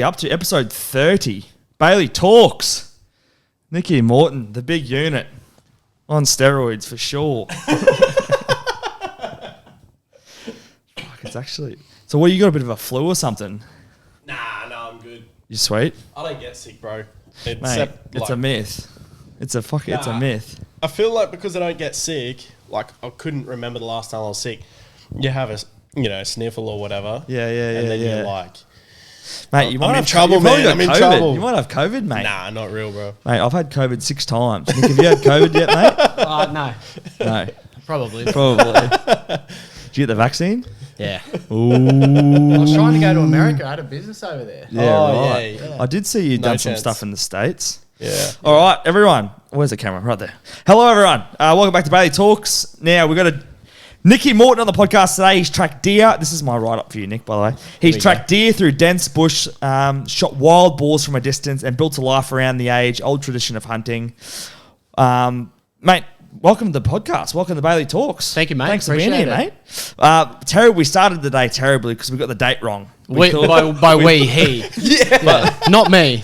Up to episode 30. Bailey Talks. Nicky Morton, the big unit. On steroids for sure. Fuck, it's actually... So what, you got a bit of a flu or something? No, I'm good. You sweet? I don't get sick, bro. Mate, it's a myth. It's a myth. I feel like because I don't get sick, like I couldn't remember the last time I was sick. You have a sniffle or whatever. Yeah. And then you're like... Mate, you might I'm have in trouble, man. I'm in COVID. trouble. You might have COVID, mate. Nah, not real, bro. Mate, I've had COVID 6 times. Nick, have you had COVID yet, mate? No. No. Probably. Did you get the vaccine? Yeah. Ooh. I was trying to go to America. I had a business over there. Yeah, Oh, right. yeah. I did see you done some chance. stuff in the States. Yeah. All right, everyone. Where's the camera? Right there. Hello, everyone. Welcome back to Bailey Talks. Now, we've got Nicky Morton on the podcast today. He's tracked deer. This is my write-up for you, Nick, by the way. He's tracked deer through dense bush, shot wild boars from a distance, and built a life around the old tradition of hunting. Mate, welcome to the podcast. Welcome to Bailey Talks. Thank you, mate. Thanks for being here, Appreciate mate. We started the day terribly because we got the date wrong. He. Yeah. Not me.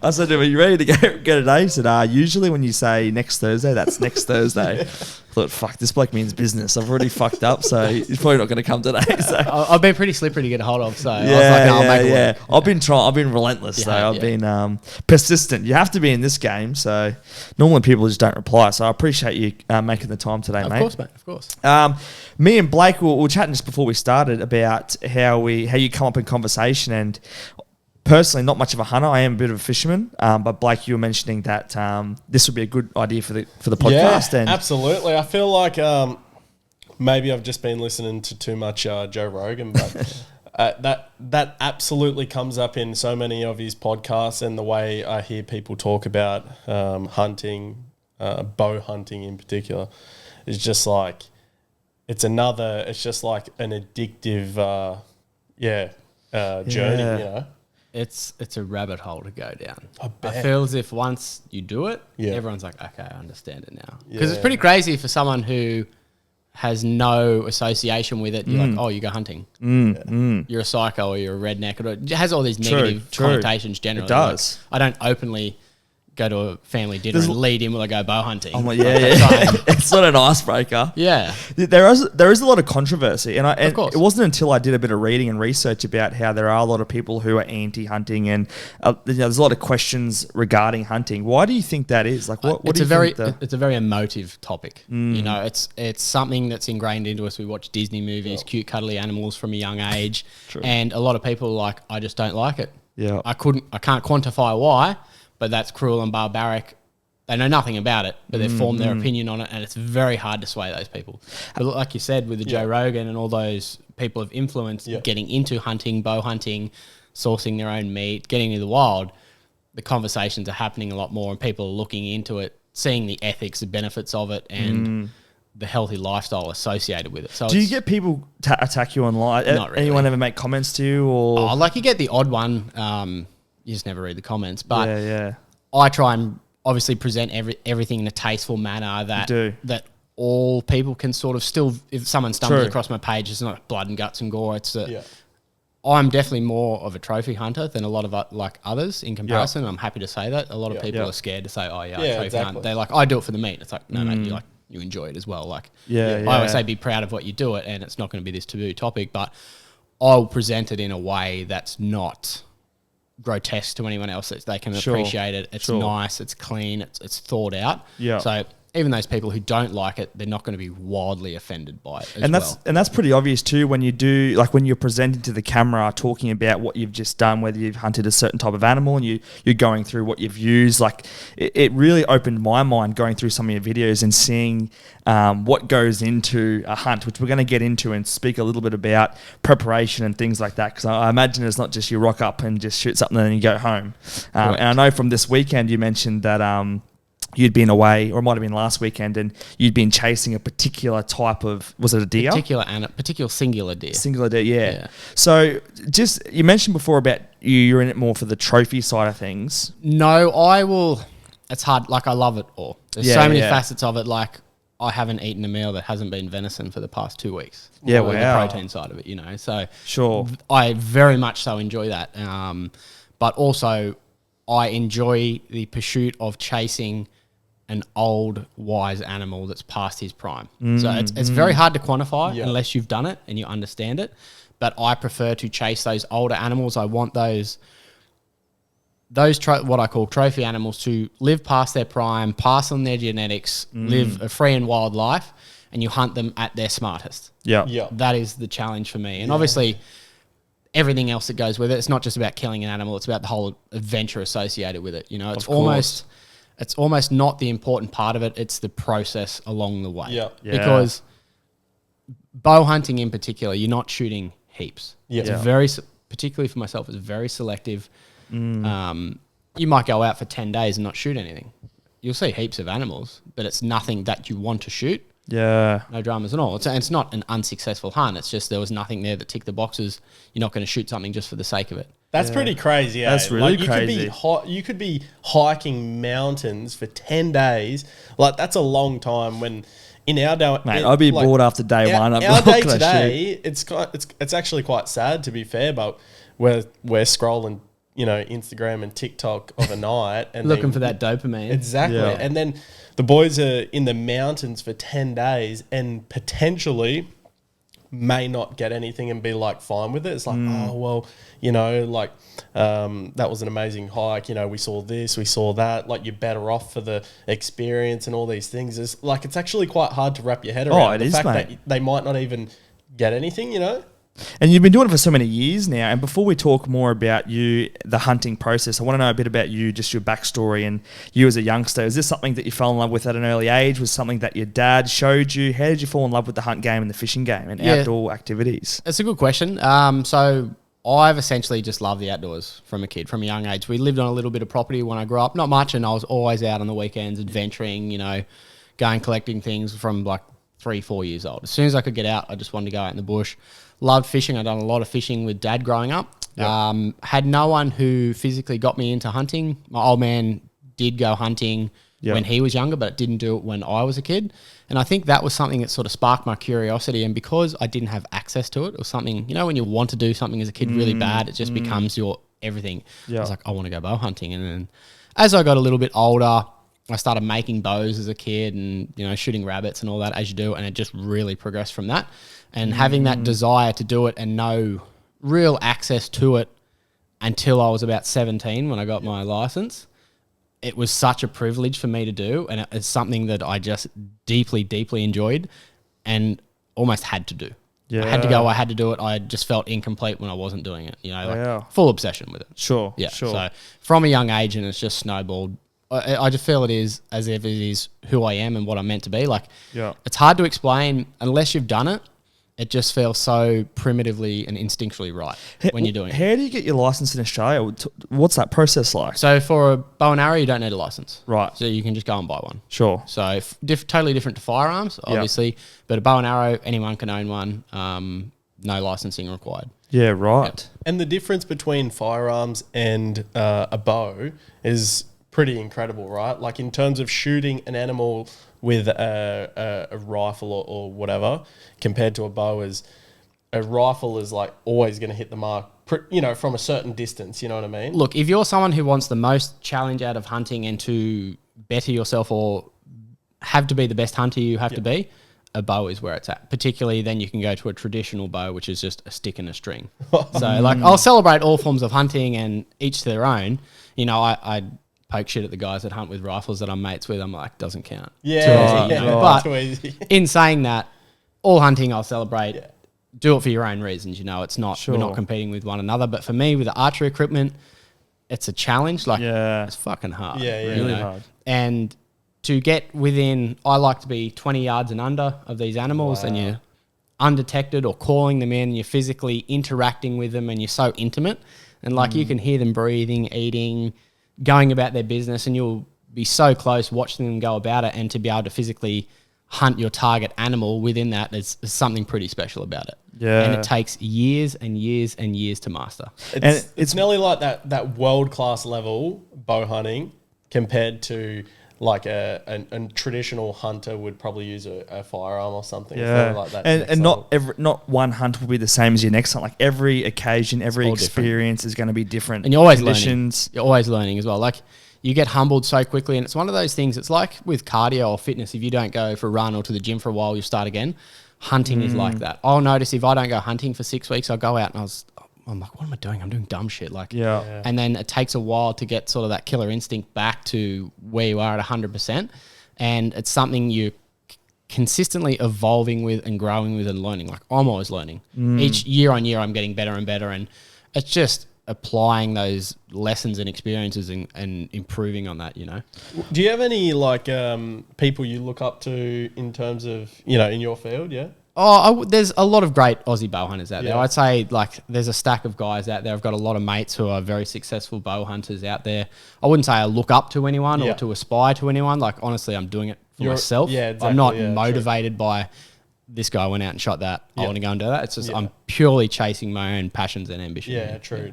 I said to him, are you ready to go today? He said, usually when you say next Thursday, that's next Thursday. I thought, fuck, this bloke means business. I've already fucked up, so he's probably not going to come today. So. I've been pretty slippery to get a hold of, so I was like, no, I'll make it work. I've been trying. I've been relentless, I've been persistent. You have to be in this game, so normally people just don't reply. So I appreciate you making the time today, mate. Of course, mate. Of course. Me and Blake were chatting just before we started about how you come up in conversation, and personally, not much of a hunter. I am a bit of a fisherman, but Blake, you were mentioning that this would be a good idea for the podcast. Yeah, and absolutely. I feel like maybe I've just been listening to too much Joe Rogan, but that absolutely comes up in so many of his podcasts, and the way I hear people talk about hunting, bow hunting in particular, is just like it's just like an addictive journey, you know. It's a rabbit hole to go down. bet. I feel as if once you do it, Yeah. everyone's like, okay, I understand it now. Because Yeah. it's pretty crazy for someone who has no association with it. You're like, oh, you go hunting. You're a psycho or you're a redneck. It has all these negative connotations generally. It does. Like, I don't openly go to a family dinner and lead in when I go bow hunting. I'm like, it's not an icebreaker. Yeah. There is a lot of controversy, and Of course. it wasn't until I did a bit of reading and research about how there are a lot of people who are anti-hunting, and there's a lot of questions regarding hunting. Why do you think that is? Like, what it's do you think? It's a very emotive topic. You know, it's something that's ingrained into us. We watch Disney movies, cute, cuddly animals from a young age, and a lot of people are like, I just don't like it. Yeah, I can't quantify why, but that's cruel and barbaric. They know nothing about it, but they've formed their opinion on it, and it's very hard to sway those people. But like you said, with the Joe Rogan and all those people of influence getting into hunting, bow hunting, sourcing their own meat, getting into the wild, the conversations are happening a lot more, and people are looking into it, seeing the ethics, the benefits of it, and the healthy lifestyle associated with it. So do you get people attack you online? Not really. Anyone ever make comments to you? Or like you get the odd one. You just never read the comments, but I try and obviously present everything in a tasteful manner that all people can sort of still, if someone stumbles across my page, it's not blood and guts and gore. It's I'm definitely more of a trophy hunter than a lot of others in comparison. I'm happy to say that. A lot of people are scared to say, oh yeah, I trophy hunt. They're like, I do it for the meat. It's like, no, you enjoy it as well. Like, I always say be proud of what you do it, and it's not going to be this taboo topic, but I'll present it in a way that's not grotesque to anyone else. They can appreciate it. It's nice. It's clean. It's thought out. Yeah. So even those people who don't like it, they're not going to be wildly offended by it. And that's pretty obvious too when you do, like when you're presenting to the camera, talking about what you've just done, whether you've hunted a certain type of animal and you're going through what you've used. Like it really opened my mind going through some of your videos and seeing what goes into a hunt, which we're going to get into and speak a little bit about preparation and things like that. Because I imagine it's not just you rock up and just shoot something and then you go home. And I know from this weekend you mentioned that you'd been away, or it might have been last weekend, and you'd been chasing a particular type of, was it a deer? Particular singular deer. Singular deer, yeah. So just, you mentioned before about you're in it more for the trophy side of things. No, it's hard. Like I love it all. There's so many facets of it. Like I haven't eaten a meal that hasn't been venison for the past 2 weeks. Yeah, wow. The protein side of it, you know. So sure, I very much so enjoy that. But also, I enjoy the pursuit of chasing an old, wise animal that's past his prime. So it's very hard to quantify unless you've done it and you understand it. But I prefer to chase those older animals. I want those what I call trophy animals to live past their prime, pass on their genetics, live a free and wild life, and you hunt them at their smartest. Yeah. That is the challenge for me. And obviously, everything else that goes with it, it's not just about killing an animal, it's about the whole adventure associated with it. You know, it's almost not the important part of it, it's the process along the way. Yeah. Because bow hunting in particular, you're not shooting heaps. Yeah. It's very, particularly for myself, it's very selective. You might go out for 10 days and not shoot anything. You'll see heaps of animals, but it's nothing that you want to shoot. Yeah. No dramas at all. It's not an unsuccessful hunt. It's just there was nothing there that ticked the boxes. You're not going to shoot something just for the sake of it. That's pretty crazy. That's really crazy. You could be hiking mountains for 10 days. Like, that's a long time when in our day... Mate, I'd be bored after day one. Our day today, it's actually quite sad, to be fair, but we're scrolling, you know, Instagram and TikTok of a night. And looking for that dopamine. Exactly. Yeah. And then the boys are in the mountains for 10 days and potentially may not get anything and be like fine with it. It's like, oh, well, you know, like that was an amazing hike. You know, we saw this, we saw that. Like, you're better off for the experience and all these things. It's actually quite hard to wrap your head around the fact that they might not even get anything, you know? And you've been doing it for so many years now. And before we talk more about you, the hunting process, I want to know a bit about you, just your backstory and you as a youngster. Is this something that you fell in love with at an early age? Was something that your dad showed you? How did you fall in love with the hunt game and the fishing game and outdoor activities? It's a good question. So I've essentially just loved the outdoors from a kid, from a young age. We lived on a little bit of property when I grew up, not much, and I was always out on the weekends adventuring, you know, going collecting things from like 3-4 years old. As soon as I could get out, I just wanted to go out in the bush. Loved fishing. I'd done a lot of fishing with Dad growing up. Yep. Had no one who physically got me into hunting. My old man did go hunting when he was younger, but didn't do it when I was a kid. And I think that was something that sort of sparked my curiosity. And because I didn't have access to it, or something, you know, when you want to do something as a kid really bad, it just becomes your everything. I was like, I want to go bow hunting. And then as I got a little bit older, I started making bows as a kid and, you know, shooting rabbits and all that as you do. And it just really progressed from that. And having that desire to do it and no real access to it until I was about 17 when I got my license, it was such a privilege for me to do. And it's something that I just deeply, deeply enjoyed and almost had to do. Yeah. I had to go, I had to do it. I just felt incomplete when I wasn't doing it, you know, like full obsession with it. Sure. Yeah. Sure. So from a young age, and it's just snowballed. I just feel it is as if it is who I am and what I'm meant to be. Like, it's hard to explain unless you've done it. It just feels so primitively and instinctually right when you're doing it. How do you get your license in Australia? What's that process like? So for a bow and arrow, you don't need a license. Right. So you can just go and buy one. Sure. So totally different to firearms, obviously. But a bow and arrow, anyone can own one. No licensing required. Yeah, right. Yep. And the difference between firearms and a bow is pretty incredible, right? Like, in terms of shooting an animal with a rifle or whatever, compared to a bow, is a rifle is like always going to hit the mark, you know, from a certain distance. You know what I mean? Look, if you're someone who wants the most challenge out of hunting and to better yourself or have to be the best hunter you have to be, a bow is where it's at. Particularly then you can go to a traditional bow, which is just a stick and a string. So like, I'll celebrate all forms of hunting and each to their own. You know, I poke shit at the guys that hunt with rifles that I'm mates with. I'm like, doesn't count. Yeah. Too easy, you know? But in saying that, all hunting I'll celebrate. Yeah. Do it for your own reasons, you know. It's not we're not competing with one another. But for me, with the archery equipment, it's a challenge. Like, it's fucking hard. Yeah, really hard. And to get within, I like to be 20 yards and under of these animals, and you're undetected or calling them in. You're physically interacting with them, and you're so intimate. And like, you can hear them breathing, eating, going about their business, and you'll be so close watching them go about it. And to be able to physically hunt your target animal within that, there's something pretty special about it. Yeah. And it takes years and years and years to master. It's nearly like that world-class level bow hunting compared to like a traditional hunter would probably use a firearm or something. Yeah, like that and not one hunt will be the same as your next hunt. Like every occasion, every experience is going to be different, and you're always conditions. learning. You're always learning as well. Like you get humbled so quickly, and it's one of those things. It's like with cardio or fitness. If you don't go for a run or to the gym for a while, you start again. Hunting is like that. I'll notice if I don't go hunting for 6 weeks, I'll go out and I'm like, what am I doing? I'm doing dumb shit. Like, yeah. And then it takes a while to get sort of that killer instinct back to where you are at 100%. And it's something you're consistently evolving with and growing with and learning. Like I'm always learning. Each year on year, I'm getting better and better. And it's just applying those lessons and experiences and improving on that, you know. Do you have any like people you look up to in terms of, you know, in your field? Yeah. Oh, there's a lot of great Aussie bow hunters out there. I'd say like there's a stack of guys out there. I've got a lot of mates who are very successful bow hunters out there. I wouldn't say I look up to anyone or to aspire to anyone. Like honestly, I'm doing it for myself. Yeah, exactly. I'm not motivated by this guy went out and shot that. I want to go and do that. It's just I'm purely chasing my own passions and ambition. Yeah, true.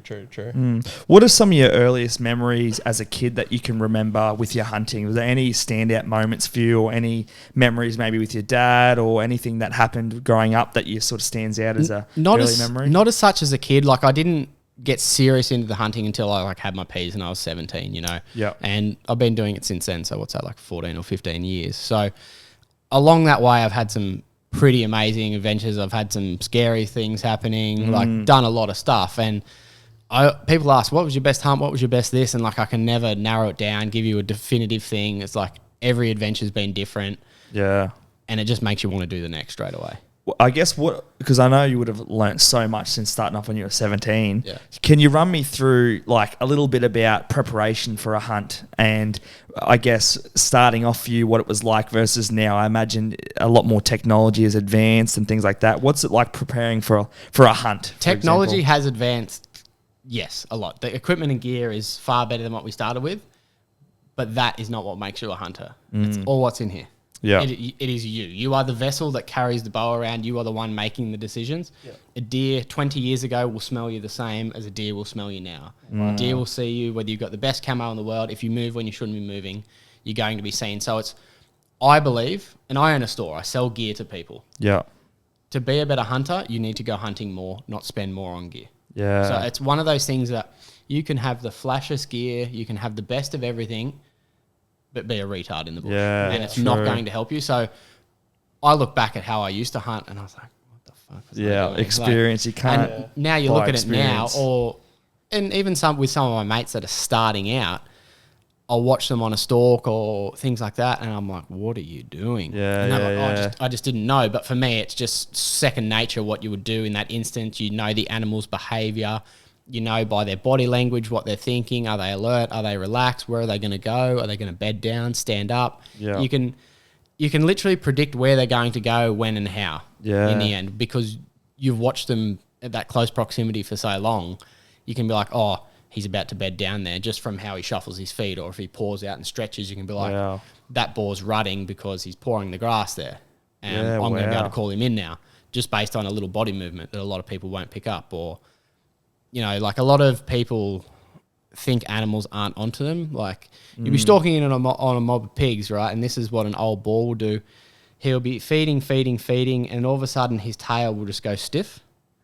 What are some of your earliest memories as a kid that you can remember with your hunting? Was there any standout moments for you, or any memories maybe with your dad, or anything that happened growing up that you sort of stands out as a early memory? Not as such as a kid. Like I didn't get serious into the hunting until I like had my P's and I was 17, you know. Yeah. And I've been doing it since then. So what's that, like 14 or 15 years. So along that way, I've had some pretty amazing adventures. I've had some scary things happening, like done a lot of stuff. And people ask, what was your best hunt? What was your best this? And like, I can never narrow it down, give you a definitive thing. It's like every adventure's been different. Yeah. And it just makes you want to do the next straight away. Well, I guess because I know you would have learnt so much since starting off when you were 17. Yeah. Can you run me through like a little bit about preparation for a hunt, and I guess starting off for you, what it was like versus now? I imagine a lot more technology is advanced and things like that. What's it like preparing for a hunt? Technology has advanced, yes, a lot. The equipment and gear is far better than what we started with, but that is not what makes you a hunter. It's all what's in here. Yeah, it is you. You are the vessel that carries the bow around. You are the one making the decisions. Yeah. A deer 20 years ago will smell you the same as a deer will smell you now. A deer will see you whether you've got the best camo in the world. If you move when you shouldn't be moving, you're going to be seen. So it's, I believe, and I own a store. I sell gear to people. Yeah. To be a better hunter, you need to go hunting more, not spend more on gear. Yeah. So it's one of those things that you can have the flashiest gear, you can have the best of everything, but be a retard in the bush. Yeah, and it's not going to help you. So I look back at how I used to hunt and I was like, what the fuck was I doing? Experience. Like, you can't. And now you look at it now, and even with some of my mates that are starting out, I'll watch them on a stalk or things like that, and I'm like, what are you doing? I just didn't know. But for me, it's just second nature what you would do in that instant. You know the animal's behavior. You know by their body language what they're thinking. Are they alert? Are they relaxed? Where are they going to go? Are they going to bed down, stand up? Yeah. You can literally predict where they're going to go, when and how in the end, because you've watched them at that close proximity for so long. You can be like, oh, he's about to bed down there just from how he shuffles his feet, or if he paws out and stretches, you can be like, that boar's rutting because he's pawing the grass there. And I'm going to be able to call him in now just based on a little body movement that a lot of people won't pick up. Or, you know, like a lot of people think animals aren't onto them. Like you'll be stalking in on a mob of pigs, right? And this is what an old boar will do. He'll be feeding, and all of a sudden his tail will just go stiff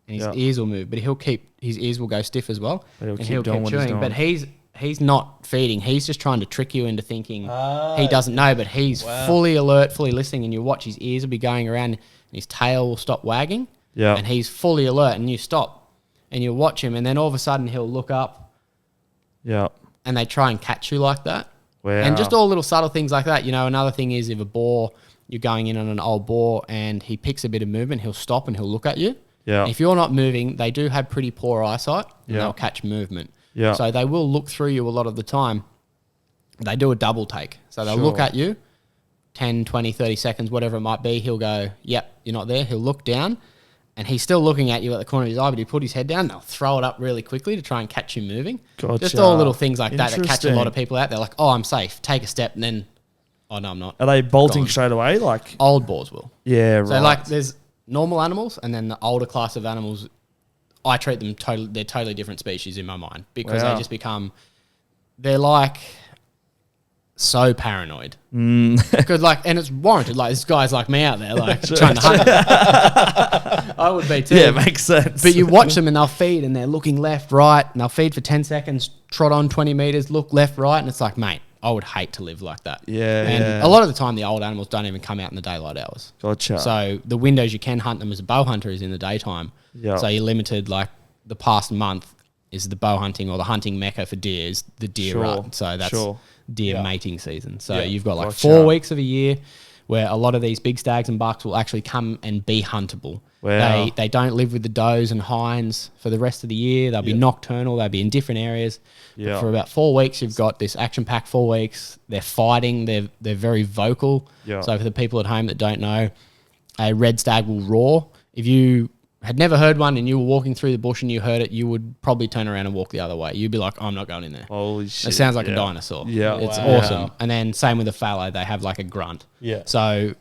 and his ears will move, but his ears will go stiff as well. And he'll keep chewing. But he's not feeding. He's just trying to trick you into thinking he doesn't know, but he's fully alert, fully listening, and you watch his ears will be going around and his tail will stop wagging. Yeah. And he's fully alert, and you stop. And you watch him, and then all of a sudden he'll look up. Yeah. And they try and catch you like that. Wow. And just all little subtle things like that. You know, another thing is if a boar, you're going in on an old boar and he picks a bit of movement, he'll stop and he'll look at you. Yeah. And if you're not moving, they do have pretty poor eyesight, and they'll catch movement. Yeah. So they will look through you a lot of the time. They do a double take. So they'll look at you 10, 20, 30 seconds, whatever it might be. He'll go, yep, you're not there. He'll look down. And he's still looking at you at the corner of his eye, but he put his head down. They'll throw it up really quickly to try and catch you moving. Gotcha. Just all little things like that catch a lot of people out. They're like, oh, I'm safe. Take a step, and then, oh, no, I'm not. Are they bolting straight away? Like old boars will. Yeah, right. So, like, there's normal animals, and then the older class of animals, I treat them they're totally different species in my mind, because they just become, they're like so paranoid. Because and it's warranted. Like, this guy's like me out there, like trying to hunt. I would be too. Yeah, it makes sense. But you watch them and they'll feed and they're looking left, right, and they'll feed for 10 seconds, trot on 20 meters, look left, right, and it's like, mate, I would hate to live like that. Yeah. And a lot of the time, the old animals don't even come out in the daylight hours. Gotcha. So the windows you can hunt them as a bow hunter is in the daytime. Yeah. So you're limited, like the past month is the bow hunting or the hunting mecca for deer is the deer rut. So that's deer mating season. So you've got like 4 weeks of a year where a lot of these big stags and bucks will actually come and be huntable. Wow. They don't live with the does and hinds for the rest of the year. They'll be nocturnal. They'll be in different areas. But for about 4 weeks, you've got this action-packed 4 weeks. They're fighting. They're very vocal. Yeah. So for the people at home that don't know, a red stag will roar. If you had never heard one and you were walking through the bush and you heard it, you would probably turn around and walk the other way. You'd be like, I'm not going in there. Holy shit. It sounds like a dinosaur. Yeah. It's Wow. awesome. And then same with the fallow. They have like a grunt. Yeah. So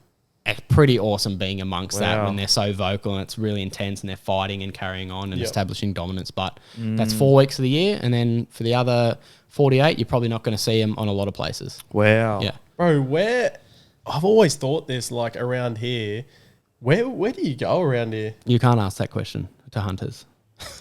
it's pretty awesome being amongst that when they're so vocal and it's really intense and they're fighting and carrying on and establishing dominance. But that's 4 weeks of the year. And then for the other 48, you're probably not going to see them on a lot of places. Wow. Yeah. Bro, I've always thought this, like around here, where do you go around here? You can't ask that question to hunters.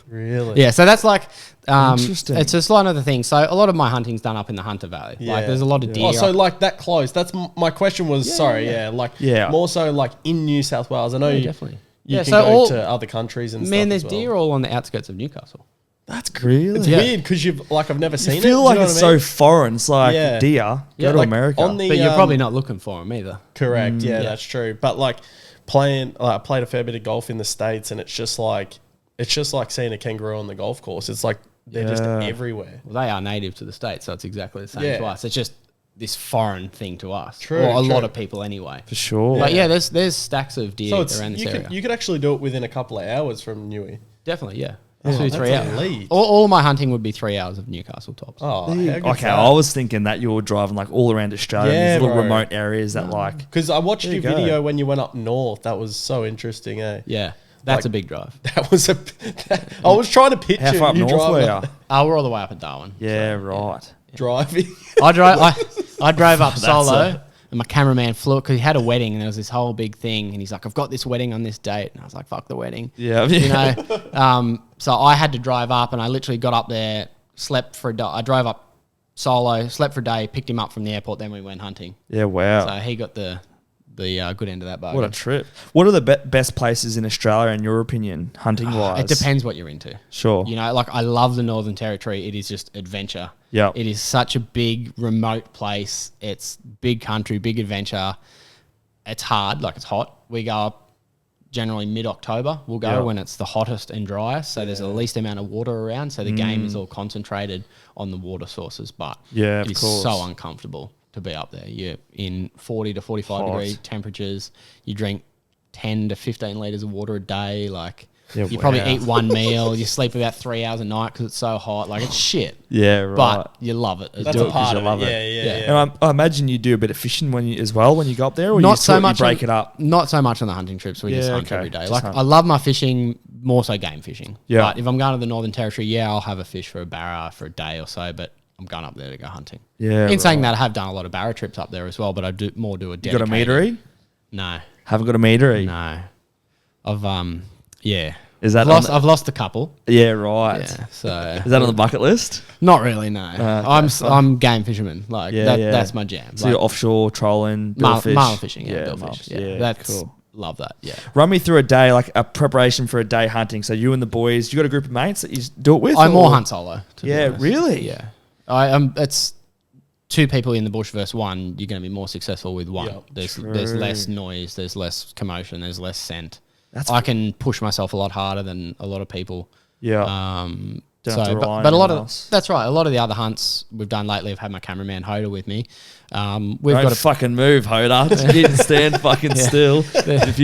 Really? Yeah, so that's like, Interesting. it's just one of the things. So a lot of my hunting's done up in the Hunter Valley. Like there's a lot of deer. Oh, so like that close. That's my question was, more so like in New South Wales. I know you definitely. you Yeah, can so go all- to other countries and Man, stuff there's as well. deer all on the outskirts of Newcastle. That's Really? It's Yeah. weird because I've never seen I it. feel Do like you know it's what I mean? so foreign. It's like Yeah. deer. Yeah, Go to like America. on the- But you're probably not looking for them either. Correct. Yeah, that's true. But like I played a fair bit of golf in the States, and it's just like seeing a kangaroo on the golf course. It's like they're just everywhere. Well, they are native to the States, so it's exactly the same Yeah. to us. It's just this foreign thing to us. True, Or a true. lot of people anyway. For sure. But yeah, there's stacks of deer So it's around this area. you could actually do it within a couple of hours from Newey. Definitely, yeah. Oh, 2 that's 3 hours. elite. All of my hunting would be 3 hours of Newcastle tops. Oh, how good's Okay, that? I was thinking that you were driving like all around Australia, Yeah, these little bro. remote areas that like. Because I watched There your you go. video when you went up north. That was so interesting, eh? Yeah, that's Like- a big drive. That was I was trying to picture How far up you north were driving, you? We're all the way up at Darwin. Yeah, right. driving. I drove up solo, and my cameraman flew because he had a wedding, and there was this whole big thing, and he's like, "I've got this wedding on this date," and I was like, "Fuck the wedding," Yeah, you know. So I had to drive up, and I literally got up there, slept for a day. I drove up solo, slept for a day, picked him up from the airport, then we went hunting. Yeah, wow. So he got the good end of that bargain. What a trip. What are the best places in Australia, in your opinion, hunting wise? It depends what you're into. Sure. You know, like I love the Northern Territory. It is just adventure. Yeah. It is such a big, remote place. It's big country, big adventure. It's hard, like it's hot. We go up generally mid-October. We'll go when it's the hottest and driest. So there's the least amount of water around. So the game is all concentrated on the water sources. But Yeah, of it is course. so uncomfortable to be up there. You're in 40 to 45 degree temperatures. You drink 10 to 15 litres of water a day. Like Yeah, you probably wow. eat one meal. You sleep about 3 hours a night because it's so hot. Like it's shit. Yeah, right. But you love it. That's do a it 'cause part you of love it. it. Yeah. And I imagine you do a bit of fishing when you go up there, or Not you so much. you break it up. Not so much on the hunting trips. We just Yeah, hunt okay. every day. Just Like hunt. I love my fishing, more so game fishing. Yeah. But if I'm going to the Northern Territory, I'll have a fish for a barra for a day or so. But I'm going up there to go hunting. Yeah. In saying right. that, I have done a lot of barra trips up there as well. But I do a You dedicated. got a meatery? No, Haven't got a meatery? no. I've yeah. Is that I've lost a couple. Yeah, right. Yeah. So Is that on the bucket list? not really. No. Okay. I'm game fisherman. Like Yeah, yeah. that's my jam. So you're offshore trolling, billfish? Marlin fishing. Yeah, Yeah, billfish. marlin- Yeah, yeah, that's cool. Love that. Yeah. Run me through a day, like a preparation for a day hunting. So you and the boys, you got a group of mates that you do it with? I or- more hunt solo. To be Yeah, honest. really? Yeah. It's two people in the bush versus one. You're going to be more successful with one. Yep. There's True. less noise. There's less commotion. There's less scent. That's I can push myself a lot harder than a lot of people. Yeah. So, have to rely on but a lot anyone of else. that's right. A lot of the other hunts we've done lately, I've had my cameraman Hoda with me. We've Don't got a fucking move, Hoda. You didn't stand fucking still. If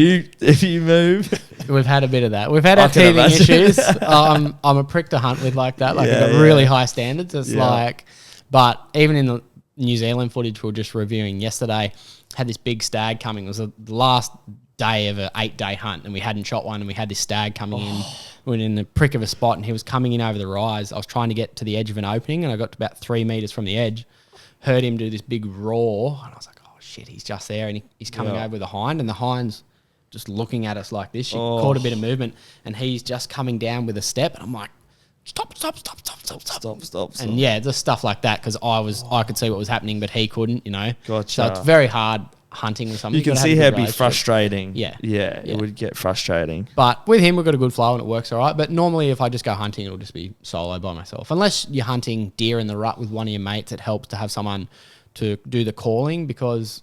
you move, We've had a bit of that. We've had I our can teething imagine. issues. I'm a prick to hunt with like that. Like Yeah, I've got yeah. really high standards. It's Yeah. like, but even in the New Zealand footage we were just reviewing yesterday, had this big stag coming. It was the last day of an 8-day hunt, and we hadn't shot one, and we had this stag coming in. We were in the prick of a spot, and he was coming in over the rise. I was trying to get to the edge of an opening, and I got to about 3 meters from the edge. heard him do this big roar, and I was like, oh shit, he's just there, and he's coming over with a hind, and the hind's just looking at us like this. She caught a bit of movement, and he's just coming down with a step, and I'm like, stop. And yeah, just stuff like that, because I could see what was happening, but he couldn't, you know. Gotcha. So it's very hard hunting with something. You can see how it'd be frustrating. Yeah, it would get frustrating. But with him, we've got a good flow and it works all right. But normally, if I just go hunting, it'll just be solo by myself. Unless you're hunting deer in the rut with one of your mates, it helps to have someone to do the calling, because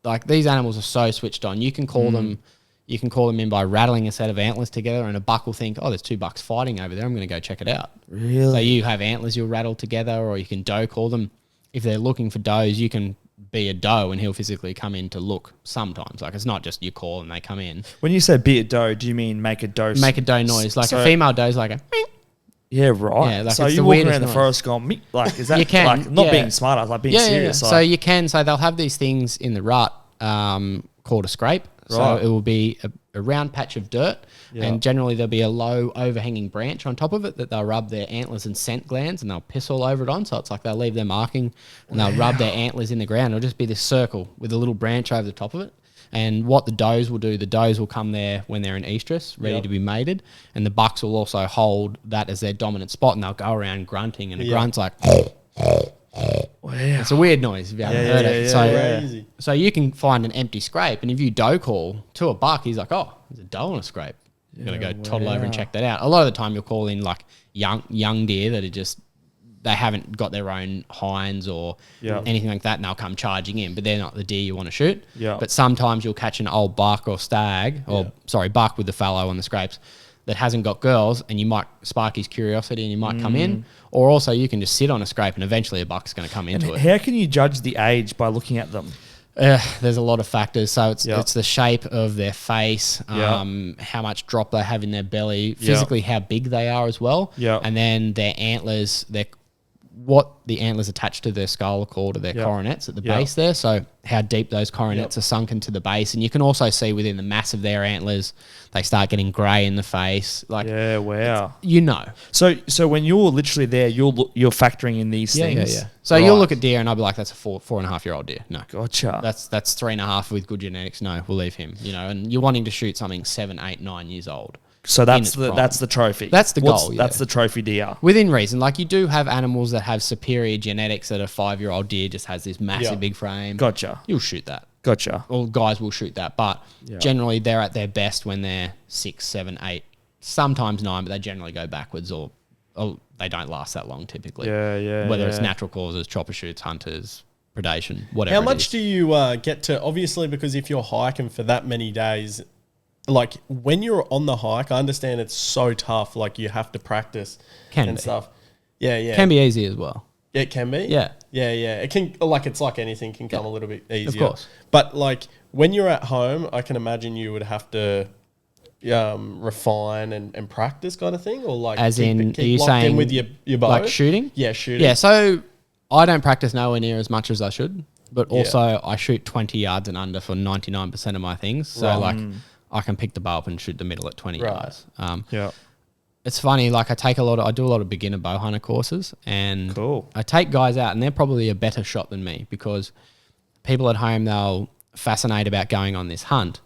like these animals are so switched on. You can call them. You can call them in by rattling a set of antlers together, and a buck will think, oh, there's 2 bucks fighting over there. I'm going to go check it out. Really? So you have antlers you'll rattle together, or you can doe call them. If they're looking for does, you can be a doe and he'll physically come in to look sometimes. Like, it's not just you call and they come in. When you say be a doe, do you mean make a doe? Make a doe noise. Like a female doe's like a... Yeah, right. Yeah, like so you walk around the forest going, like, is that you can, like not being smart, like being serious? Yeah. So you can, so they'll have these things in the rut called a scrape. So it will be a round patch of dirt, and generally there'll be a low overhanging branch on top of it that they'll rub their antlers and scent glands, and they'll piss all over it on. So it's like they'll leave their marking, and they'll rub their antlers in the ground. It'll just be this circle with a little branch over the top of it. And what the does will do, the does will come there when they're in estrus, ready to be mated, and the bucks will also hold that as their dominant spot, and they'll go around grunting, and a grunt's like... Wow. It's a weird noise if you haven't heard it. So you can find an empty scrape, and if you doe call to a buck, he's like, oh, there's a doe on a scrape. You're going to go toddle over and check that out. A lot of the time you'll call in like young deer that are just, they haven't got their own hinds or anything like that, and they'll come charging in, but they're not the deer you want to shoot. But sometimes you'll catch an old buck or stag, or buck with the fallow on the scrapes that hasn't got girls, and you might spark his curiosity and you might come in. Or also you can just sit on a scrape and eventually a buck's going to come into it. How can you judge the age by looking at them? There's a lot of factors. So it's the shape of their face, how much drop they have in their belly, physically how big they are as well, and then their antlers, what the antlers attached to their skull are called, or their coronets at the base there. So how deep those coronets are sunk into the base. And you can also see within the mass of their antlers, they start getting grey in the face. Like, you know. So when you're literally there, you're factoring in these things. So you'll look at deer and I'll be like, that's a 4.5-year-old deer. No. Gotcha. That's 3.5 with good genetics. No, we'll leave him. You know, and you're wanting to shoot something 7, 8, 9 years old. So that's the trophy. That's the goal. That's the trophy deer. Within reason. Like, you do have animals that have superior genetics, that a 5-year-old deer just has this massive big frame. Gotcha. You'll shoot that. Gotcha. All guys will shoot that. But generally they're at their best when they're 6, 7, 8, sometimes 9, but they generally go backwards, or they don't last that long typically. Whether it's natural causes, chopper shoots, hunters, predation, whatever. How much do you get to, obviously, because if you're hiking for that many days, like when you're on the hike, I understand it's so tough. Like, you have to practice stuff. Can be easy as well. It can be? Yeah. It can, like, it's like anything, can come a little bit easier. Of course. But like when you're at home, I can imagine you would have to refine and practice kind of thing, or like as keep are you saying in with your bow? Like shooting? Yeah, shooting. Yeah, so I don't practice nowhere near as much as I should, but also I shoot 20 yards and under for 99% of my things. So I can pick the bow up and shoot the middle at 20 yards. It's funny, like I do a lot of beginner bow hunter courses, and I take guys out and they're probably a better shot than me, because people at home, they'll fascinate about going on this hunt.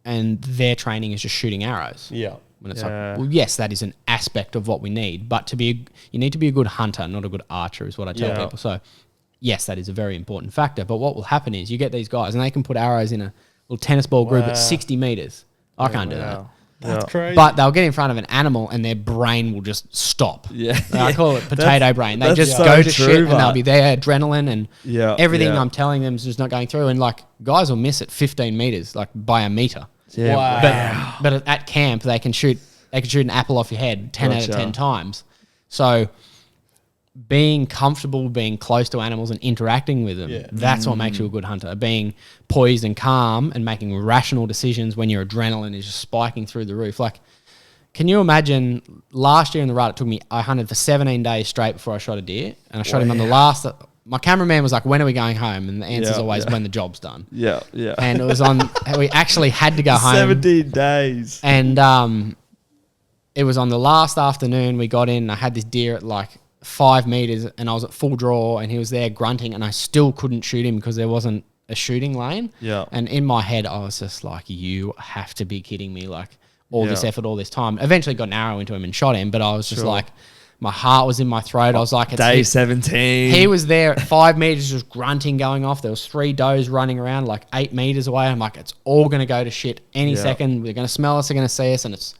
And their training is just shooting arrows. When it's like, well, yes, that is an aspect of what we need, but you need to be a good hunter, not a good archer, is what I tell people. So yes, that is a very important factor. But what will happen is you get these guys and they can put arrows in a little tennis ball group at 60 meters. I can't do that. That's crazy. But they'll get in front of an animal and their brain will just stop. I call it potato brain. They just go to shit, and they'll be there, adrenaline and everything I'm telling them is just not going through. And like, guys will miss at 15 meters, like by a meter. But at camp, they can shoot an apple off your head 10 out of 10 times. So being comfortable, being close to animals and interacting with them, that's what makes you a good hunter. Being poised and calm and making rational decisions when your adrenaline is just spiking through the roof. Like, can you imagine last year in the rut, I hunted for 17 days straight before I shot a deer, and I shot him on the last. My cameraman was like, when are we going home? And the answer is always when the job's done. And it was we actually had to go home. 17 days. And it was on the last afternoon we got in. I had this deer at like 5 meters and I was at full draw and he was there grunting and I still couldn't shoot him because there wasn't a shooting lane. Yeah. And in my head, I was just like, you have to be kidding me. Like all this effort, all this time. Eventually got an arrow into him and shot him, but I was just like, my heart was in my throat. I was like, day 17. He was there at 5 meters, just grunting going off. There was 3 does running around like 8 meters away. I'm like, it's all going to go to shit any second. They're going to smell us. They're going to see us. And it's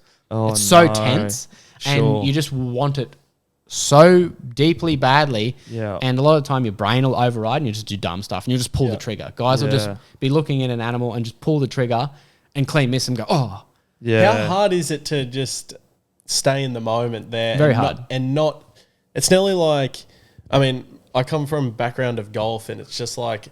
so tense. And you just want it so deeply badly. Yeah. And a lot of the time your brain will override and you just do dumb stuff and you just pull the trigger. Guys will just be looking at an animal and just pull the trigger and clean miss and go, oh. Yeah. How hard is it to just stay in the moment there? Very hard. It's nearly like, I mean, I come from a background of golf and it's just like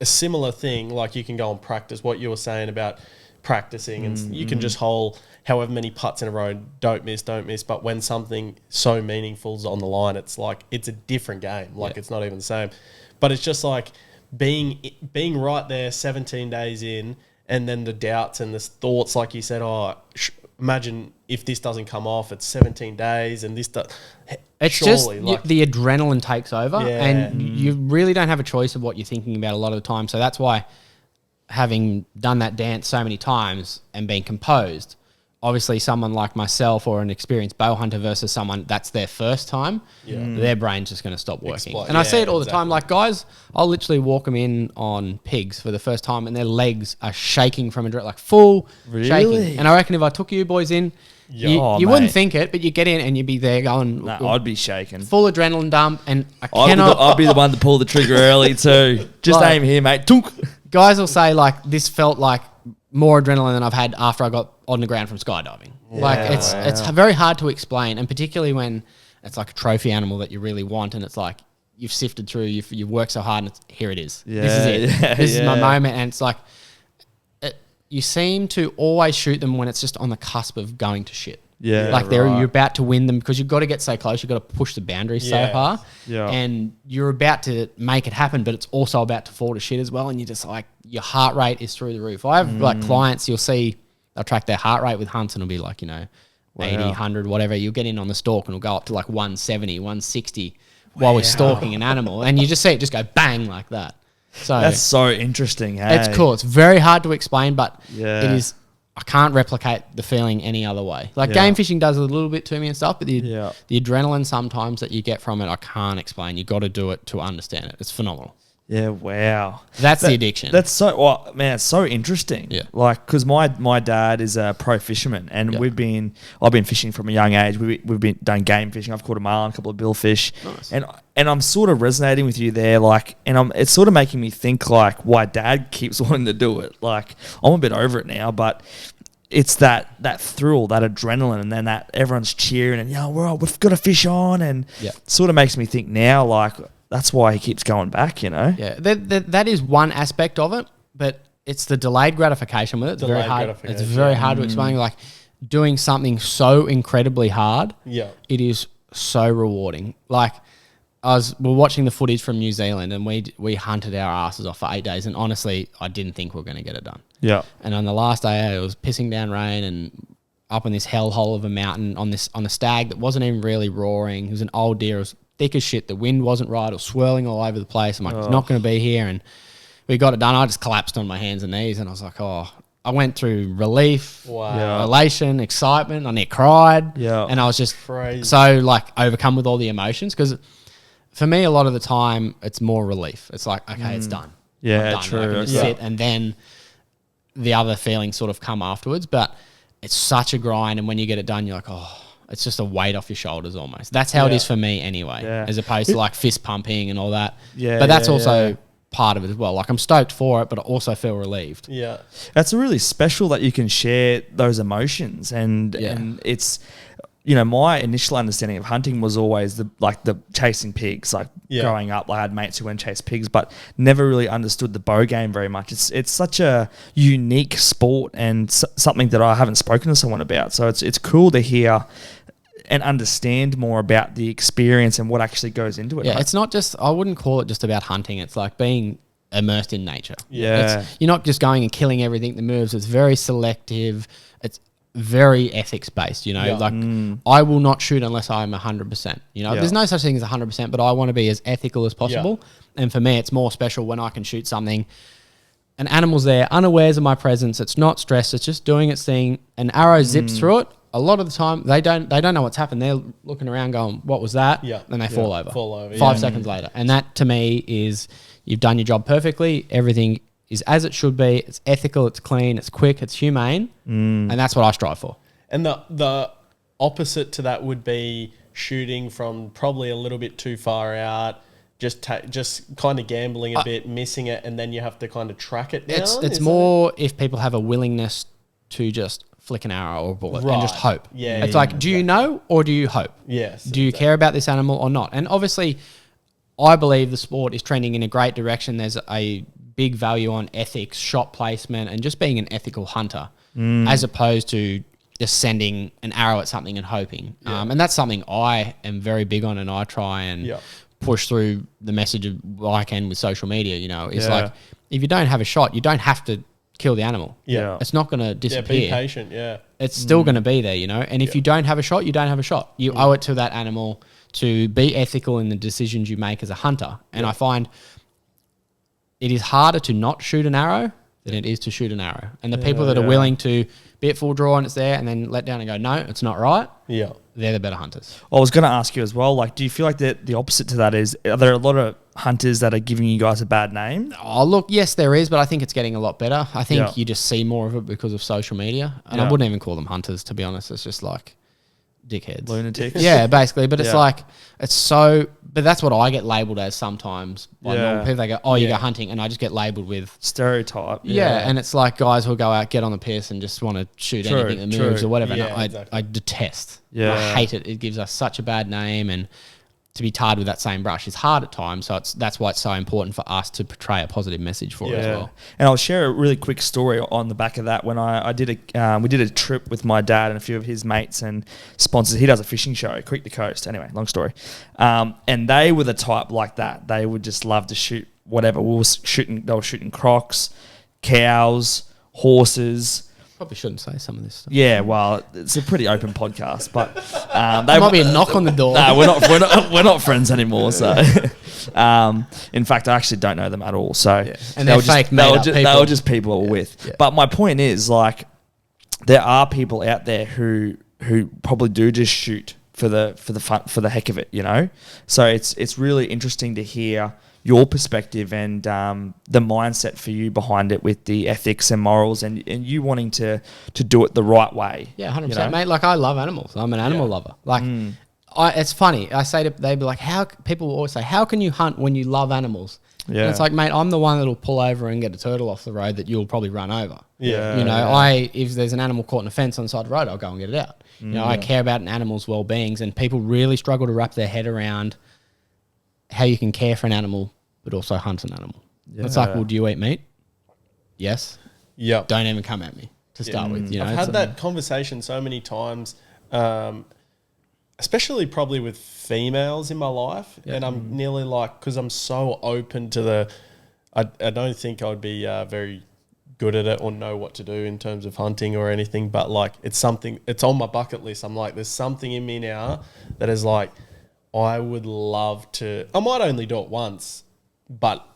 a similar thing. Like you can go and practice what you were saying about practicing and you can just hole however many putts in a row, don't miss. But when something so meaningful is on the line, it's like, it's a different game. Like it's not even the same. But it's just like being right there 17 days in and then the doubts and the thoughts, like you said, imagine if this doesn't come off, it's 17 days and this does. It's surely, just like, the adrenaline takes over and you really don't have a choice of what you're thinking about a lot of the time. So that's why having done that dance so many times and being composed, obviously someone like myself or an experienced bow hunter versus someone that's their first time, their brain's just going to stop working. And I see it all the time. Like guys, I'll literally walk them in on pigs for the first time and their legs are shaking from like full shaking. And I reckon if I took you boys in, you wouldn't think it, but you get in and you'd be there going... No, I'd be shaking. Full adrenaline dump and I'd be the one to pull the trigger early too. Just aim here, mate. Guys will say like, this felt like more adrenaline than I've had after I got on the ground from skydiving. It's very hard to explain, and particularly when it's like a trophy animal that you really want and it's like you've sifted through, you've worked so hard and here it is. This is it. This is my moment. And it's like you seem to always shoot them when it's just on the cusp of going to shit. Yeah, like you're about to win them because you've got to get so close. You've got to push the boundaries so far. Yeah. And you're about to make it happen, but it's also about to fall to shit as well. And you just like, your heart rate is through the roof. I have like clients, you'll see, they'll track their heart rate with hunts and it'll be like, 80, 100, whatever. You'll get in on the stalk and it'll go up to like 170, 160 while we're stalking an animal. And you just see it just go bang like that. So that's so interesting. Hey? It's cool. It's very hard to explain, but it is. I can't replicate the feeling any other way. Like game fishing does a little bit to me and stuff, but the adrenaline sometimes that you get from it, I can't explain. You got to do it to understand it. It's phenomenal. Yeah, wow. That's the addiction. That's so, man, it's so interesting. Yeah. Like, because my dad is a pro fisherman and I've been fishing from a young age. We've done game fishing. I've caught a marlin, a couple of billfish. Nice. And I'm sort of resonating with you there. Like, and it's sort of making me think like why dad keeps wanting to do it. Like, I'm a bit over it now, but it's that thrill, that adrenaline, and then that everyone's cheering and, we've got a fish on. And sort of makes me think now, like, that's why he keeps going back, Yeah, that is one aspect of it, but it's the delayed gratification with it. It's very hard. It's very hard to explain. Like doing something so incredibly hard. Yeah, it is so rewarding. Like we're watching the footage from New Zealand, and we hunted our asses off for 8 days, and honestly, I didn't think we were going to get it done. Yeah, and on the last day, it was pissing down rain and up in this hellhole of a mountain on a stag that wasn't even really roaring. It was an old deer. It was thick as shit. The wind wasn't right. It was swirling all over the place. I'm like, it's not going to be here. And we got it done. I just collapsed on my hands and knees and I was like, I went through relief, elation, excitement. I near cried. Yeah. And I was just so like overcome with all the emotions because for me, a lot of the time it's more relief. It's like, okay, it's done. Yeah, done. true. I can just sit and then the other feelings sort of come afterwards. But it's such a grind. And when you get it done, you're like, it's just a weight off your shoulders almost. That's how it is for me anyway, as opposed to like fist pumping and all that. Yeah, but that's also part of it as well. Like I'm stoked for it, but I also feel relieved. Yeah. That's really special that you can share those emotions and it's, my initial understanding of hunting was always the chasing pigs. Like growing up, I had mates who went and chased pigs, but never really understood the bow game very much. It's such a unique sport and something that I haven't spoken to someone about. So it's cool to hear and understand more about the experience and what actually goes into it. Yeah, it's not just, I wouldn't call it just about hunting. It's like being immersed in nature. Yeah. You're not just going and killing everything that moves. It's very selective. very ethics based, you know, I will not shoot unless I'm 100%, you know, there's no such thing as 100%, but I want to be as ethical as possible. And for me, it's more special when I can shoot something, an animal's there, unawares of my presence. It's not stressed. It's just doing its thing. An arrow zips through it. A lot of the time, they don't know what's happened. They're looking around going, what was that? Yeah. And they fall over. 5 seconds later. And that to me is, you've done your job perfectly. Everything is as it should be. It's ethical, it's clean, it's quick, it's humane. And that's what I strive for. And the opposite to that would be shooting from probably a little bit too far out, just kind of gambling a bit, missing it, and then you have to kind of track it down. It's more if people have a willingness to just flick an arrow or a bullet and just hope. Yeah, it's like, do you know or do you hope? Yes. Do you care about this animal or not? And obviously, I believe the sport is trending in a great direction. There's a big value on ethics, shot placement, and just being an ethical hunter, as opposed to just sending an arrow at something and hoping. And that's something I am very big on, and I try and push through the message of what I can with social media. You know, it's like, if you don't have a shot, you don't have to kill the animal. Yeah, it's not going to disappear. Be patient. It's still going to be there. You know, and if you don't have a shot, you don't have a shot. You owe it to that animal to be ethical in the decisions you make as a hunter. And I find it is harder to not shoot an arrow than it is to shoot an arrow. And the people that are willing to be at full draw and it's there and then let down and go, no, it's not right. Yeah. They're the better hunters. I was going to ask you as well, like, do you feel like the opposite to that is, are there a lot of hunters that are giving you guys a bad name? Oh, look, yes, there is, but I think it's getting a lot better. I think you just see more of it because of social media. And I wouldn't even call them hunters, to be honest. It's just like dickheads. Lunatics. Yeah, basically. But it's like, it's so, but that's what I get labelled as sometimes by normal people. They go, oh, you go hunting, and I just get labelled with stereotype. Yeah, and it's like guys who'll go out, get on the piss and just want to shoot anything that moves or whatever. Yeah, and I detest. Yeah. I hate it. It gives us such a bad name, and to be tarred with that same brush is hard at times. So that's why it's so important for us to portray a positive message for it as well. And I'll share a really quick story on the back of that. When we did a trip with my dad and a few of his mates and sponsors. He does a fishing show, Creek the Coast. Anyway, long story. And they were the type like that. They would just love to shoot whatever. They were shooting crocs, cows, horses. Probably shouldn't say some of this stuff. Yeah, well, it's a pretty open podcast, but there might be a knock on the door. No, we're not friends anymore. So, in fact, I actually don't know them at all. So, and they're fake. They were just people we're with. Yeah. But my point is, like, there are people out there who probably do just shoot for the fun, for the heck of it, you know. So it's really interesting to hear your perspective and the mindset for you behind it with the ethics and morals and you wanting to do it the right way. Yeah, 100%, you know? Mate. Like, I love animals. I'm an animal lover. Like, it's funny. I say they'd be like, people will always say, how can you hunt when you love animals? Yeah. And it's like, mate, I'm the one that'll pull over and get a turtle off the road that you'll probably run over. Yeah. You know, if there's an animal caught in a fence on the side of the road, I'll go and get it out. You know, I care about an animal's well-beings, and people really struggle to wrap their head around how you can care for an animal but also hunt an animal. Yeah. It's like, well, do you eat meat? Yes. Yeah. Don't even come at me to start with. You know, I've had that conversation so many times, especially probably with females in my life, and I'm nearly like, because I'm so open to I don't think I'd be very good at it or know what to do in terms of hunting or anything, but like, it's on my bucket list. I'm like, there's something in me now that is like, I would love to. I might only do it once, but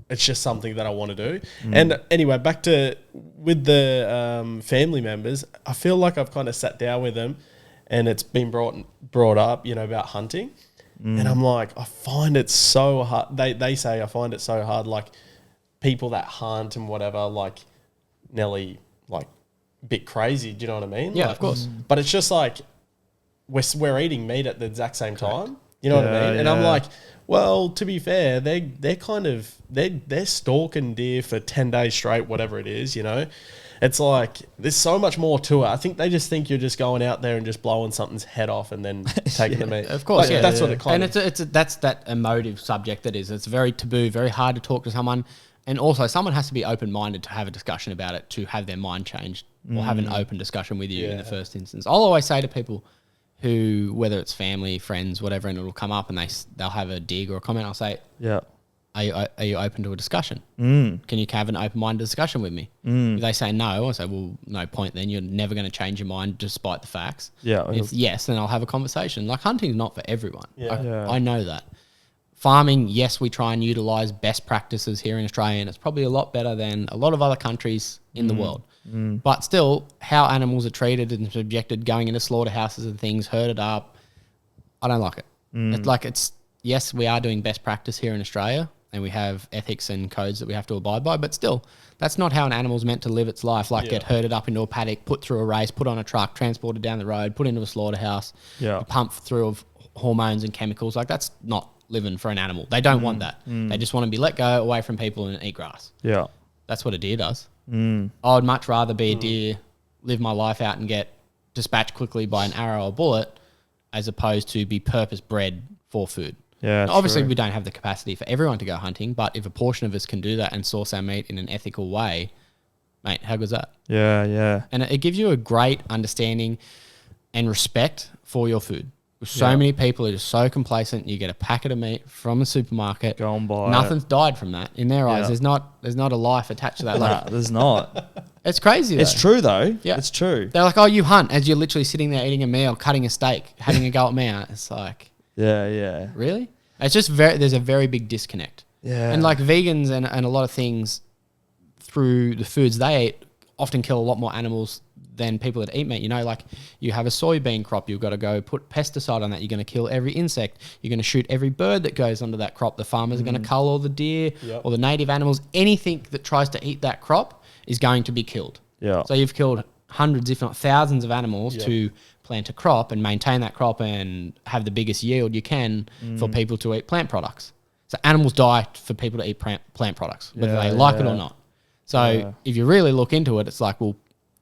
it's just something that I want to do. And anyway, back to with the family members, I feel like I've kind of sat down with them and it's been brought up, you know, about hunting. And I'm like, I find it so hard. They say I find it so hard, like people that hunt and whatever, like Nelly, like a bit crazy. Do you know what I mean? Yeah, like, of course. But it's just like we're eating meat at the exact same time. You know what I mean? And I'm like, well, to be fair, they're kind of they're stalking deer for 10 days straight, whatever it is, you know. It's like there's so much more to it. I think they just think you're just going out there and just blowing something's head off and then taking the meat. Of course, like, that's what it kind of. And that's that emotive subject that is. It's very taboo, very hard to talk to someone, and also someone has to be open-minded to have a discussion about it, to have their mind changed or have an open discussion with you in the first instance. I'll always say to people who, whether it's family, friends, whatever, and it'll come up and they'll have a dig or a comment, I'll say, I are you open to a discussion? Can you have an open-minded discussion with me? If they say no, I say, well, no point then. You're never going to change your mind despite the facts. Yeah. If yes, then I'll have a conversation. Like, hunting's not for everyone. Yeah. I know that. Farming, yes, we try and utilise best practices here in Australia, and it's probably a lot better than a lot of other countries in the world. But still, how animals are treated and subjected, going into slaughterhouses and things, herded up, I don't like it. Yes, we are doing best practice here in Australia, and we have ethics and codes that we have to abide by, but still, that's not how an animal's meant to live its life, get herded up into a paddock, put through a race, put on a truck, transported down the road, put into a slaughterhouse, pumped through of hormones and chemicals. Like, that's not living for an animal. They don't want that. They just want to be let go away from people and eat grass. Yeah. That's what a deer does. I would much rather be a deer, live my life out and get dispatched quickly by an arrow or bullet, as opposed to be purpose bred for food. Yeah, now, obviously, we don't have the capacity for everyone to go hunting, but if a portion of us can do that and source our meat in an ethical way, mate, how good's that? Yeah, yeah. And it gives you a great understanding and respect for your food. So many people are just so complacent. You get a packet of meat from a supermarket. Go and buy Nothing's died from that. In their eyes, there's not a life attached to that. Nah, there's not. It's crazy though. It's true though. Yeah. It's true. They're like, oh, you hunt, as you're literally sitting there eating a meal, cutting a steak, having a go at me. It's like, Yeah. really? It's just there's a very big disconnect. Yeah. And like vegans and a lot of things through the foods they eat often kill a lot more animals than people that eat meat. You know, like you have a soybean crop, you've got to go put pesticide on that. You're going to kill every insect. You're going to shoot every bird that goes onto that crop. The farmers are going to cull all the deer or the native animals. Anything that tries to eat that crop is going to be killed. Yeah. So you've killed hundreds, if not thousands of animals to plant a crop and maintain that crop and have the biggest yield you can for people to eat plant products. So animals die for people to eat plant products, whether they like it or not. So if you really look into it, it's like, well,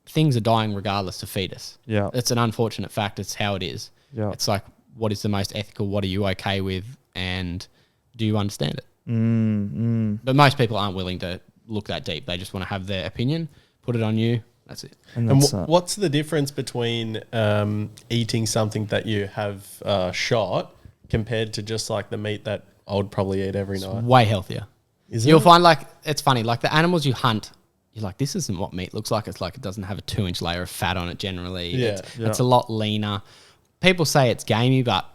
things are dying regardless to feed us. Yeah. It's an unfortunate fact. It's how it is. Yeah. It's like, what is the most ethical? What are you okay with? And do you understand it? But most people aren't willing to look that deep. They just want to have their opinion, put it on you. That's it. And what's the difference between eating something that you have shot compared to just like the meat that I would probably eat every night? Way healthier. You'll find, like, it's funny, like the animals you hunt, you're like, this isn't what meat looks like. It's like it doesn't have a 2-inch layer of fat on it generally. It's a lot leaner. People say it's gamey, but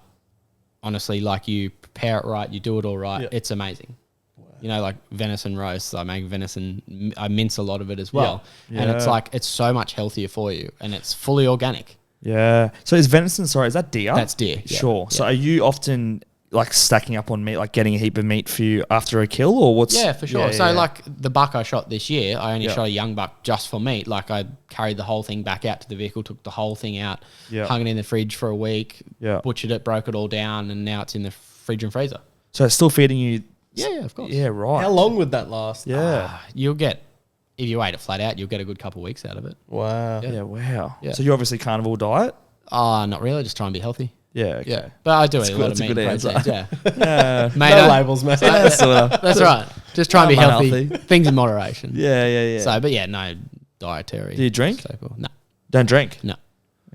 honestly, like, you prepare it right, you do it all right, it's amazing. Wow. You know, like venison roasts, I make venison, I mince a lot of it as well. And it's like, it's so much healthier for you, and it's fully organic. Yeah. So is venison, is that deer? That's deer. Sure. So are you often like stacking up on meat, like getting a heap of meat for you after a kill, or what's? Yeah, for sure. Like the buck I shot this year, I only shot a young buck just for meat. Like I carried the whole thing back out to the vehicle, took the whole thing out, hung it in the fridge for a week, butchered it, broke it all down, and now it's in the fridge and freezer. So it's still feeding you? Yeah, of course. Yeah, right. How long would that last? Yeah. You'll get, if you ate it flat out, you'll get a good couple of weeks out of it. Wow. Yeah, wow. Yeah. So you're obviously carnivore diet? Not really, just try and be healthy. Yeah, okay. Yeah, but I do eat a lot of That's a meat good and answer. proteins. Yeah. Mate, No labels, mate. That's right. Just try and be I'm healthy. unhealthy. Things in moderation. Yeah. So, but yeah, no dietary. Do you drink? Staple. No. Don't drink? No.